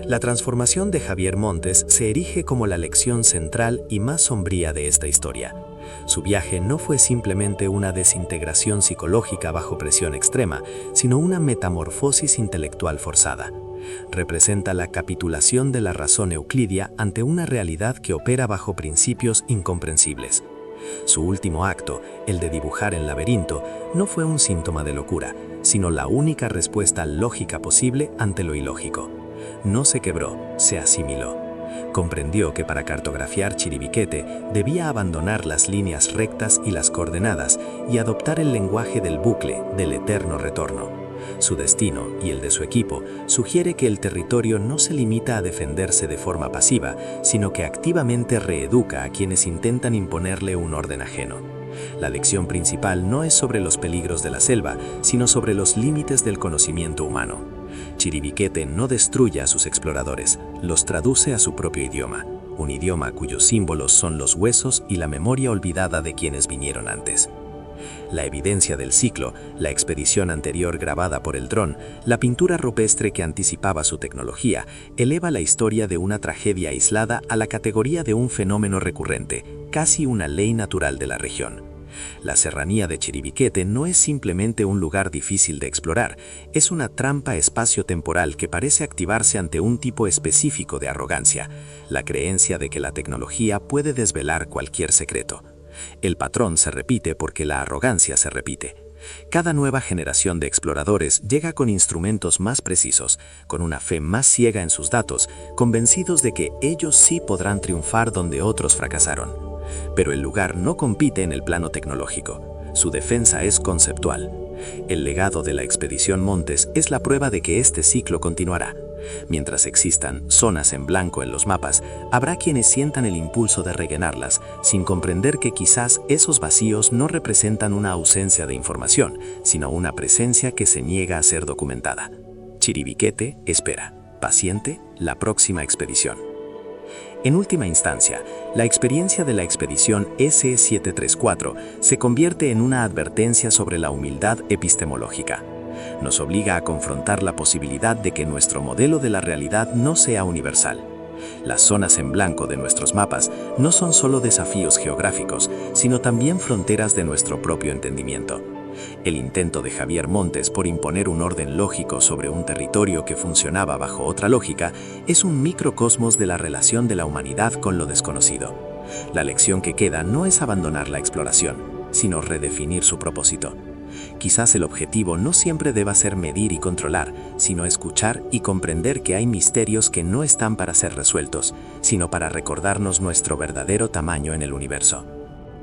Speaker 6: La transformación de Javier Montes se erige como la lección central y más sombría de esta historia. Su viaje no fue simplemente una desintegración psicológica bajo presión extrema, sino una metamorfosis intelectual forzada. Representa la capitulación de la razón euclidia ante una realidad que opera bajo principios incomprensibles. Su último acto, el de dibujar el laberinto, no fue un síntoma de locura, sino la única respuesta lógica posible ante lo ilógico. No se quebró, se asimiló. Comprendió que para cartografiar Chiribiquete debía abandonar las líneas rectas y las coordenadas y adoptar el lenguaje del bucle, del eterno retorno. Su destino y el de su equipo sugiere que el territorio no se limita a defenderse de forma pasiva, sino que activamente reeduca a quienes intentan imponerle un orden ajeno. La lección principal no es sobre los peligros de la selva, sino sobre los límites del conocimiento humano. Chiribiquete no destruye a sus exploradores, los traduce a su propio idioma, un idioma cuyos símbolos son los huesos y la memoria olvidada de quienes vinieron antes. La evidencia del ciclo, la expedición anterior grabada por el dron, la pintura rupestre que anticipaba su tecnología, eleva la historia de una tragedia aislada a la categoría de un fenómeno recurrente, casi una ley natural de la región. La serranía de Chiribiquete no es simplemente un lugar difícil de explorar, es una trampa espacio-temporal que parece activarse ante un tipo específico de arrogancia, la creencia de que la tecnología puede desvelar cualquier secreto. El patrón se repite porque la arrogancia se repite. Cada nueva generación de exploradores llega con instrumentos más precisos, con una fe más ciega en sus datos, convencidos de que ellos sí podrán triunfar donde otros fracasaron. Pero el lugar no compite en el plano tecnológico. Su defensa es conceptual. El legado de la expedición Montes es la prueba de que este ciclo continuará. Mientras existan zonas en blanco en los mapas, habrá quienes sientan el impulso de rellenarlas, sin comprender que quizás esos vacíos no representan una ausencia de información, sino una presencia que se niega a ser documentada. Chiribiquete espera, paciente, la próxima expedición. En última instancia, la experiencia de la expedición SE-734 se convierte en una advertencia sobre la humildad epistemológica. Nos obliga a confrontar la posibilidad de que nuestro modelo de la realidad no sea universal. Las zonas en blanco de nuestros mapas no son solo desafíos geográficos, sino también fronteras de nuestro propio entendimiento. El intento de Javier Montes por imponer un orden lógico sobre un territorio que funcionaba bajo otra lógica es un microcosmos de la relación de la humanidad con lo desconocido. La lección que queda no es abandonar la exploración, sino redefinir su propósito. Quizás el objetivo no siempre deba ser medir y controlar, sino escuchar y comprender que hay misterios que no están para ser resueltos, sino para recordarnos nuestro verdadero tamaño en el universo.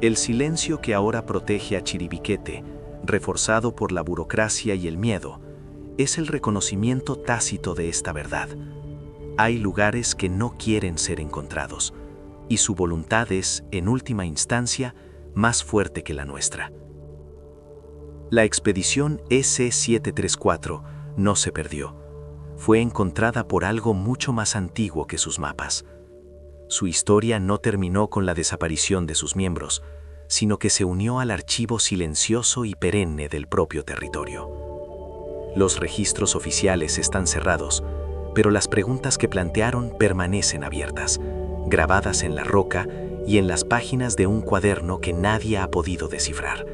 Speaker 1: El silencio que ahora protege a Chiribiquete, reforzado por la burocracia y el miedo, es el reconocimiento tácito de esta verdad. Hay lugares que no quieren ser encontrados, y su voluntad es, en última instancia, más fuerte que la nuestra. La expedición SE-734 no se perdió. Fue encontrada por algo mucho más antiguo que sus mapas. Su historia no terminó con la desaparición de sus miembros, sino que se unió al archivo silencioso y perenne del propio territorio. Los registros oficiales están cerrados, pero las preguntas que plantearon permanecen abiertas, grabadas en la roca y en las páginas de un cuaderno que nadie ha podido descifrar.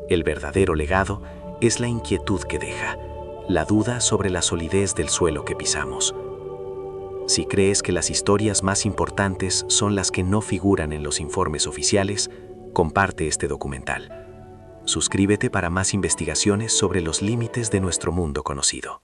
Speaker 1: El verdadero legado es la inquietud que deja, la duda sobre la solidez del suelo que pisamos. Si crees que las historias más importantes son las que no figuran en los informes oficiales, comparte este documental. Suscríbete para más investigaciones sobre los límites de nuestro mundo conocido.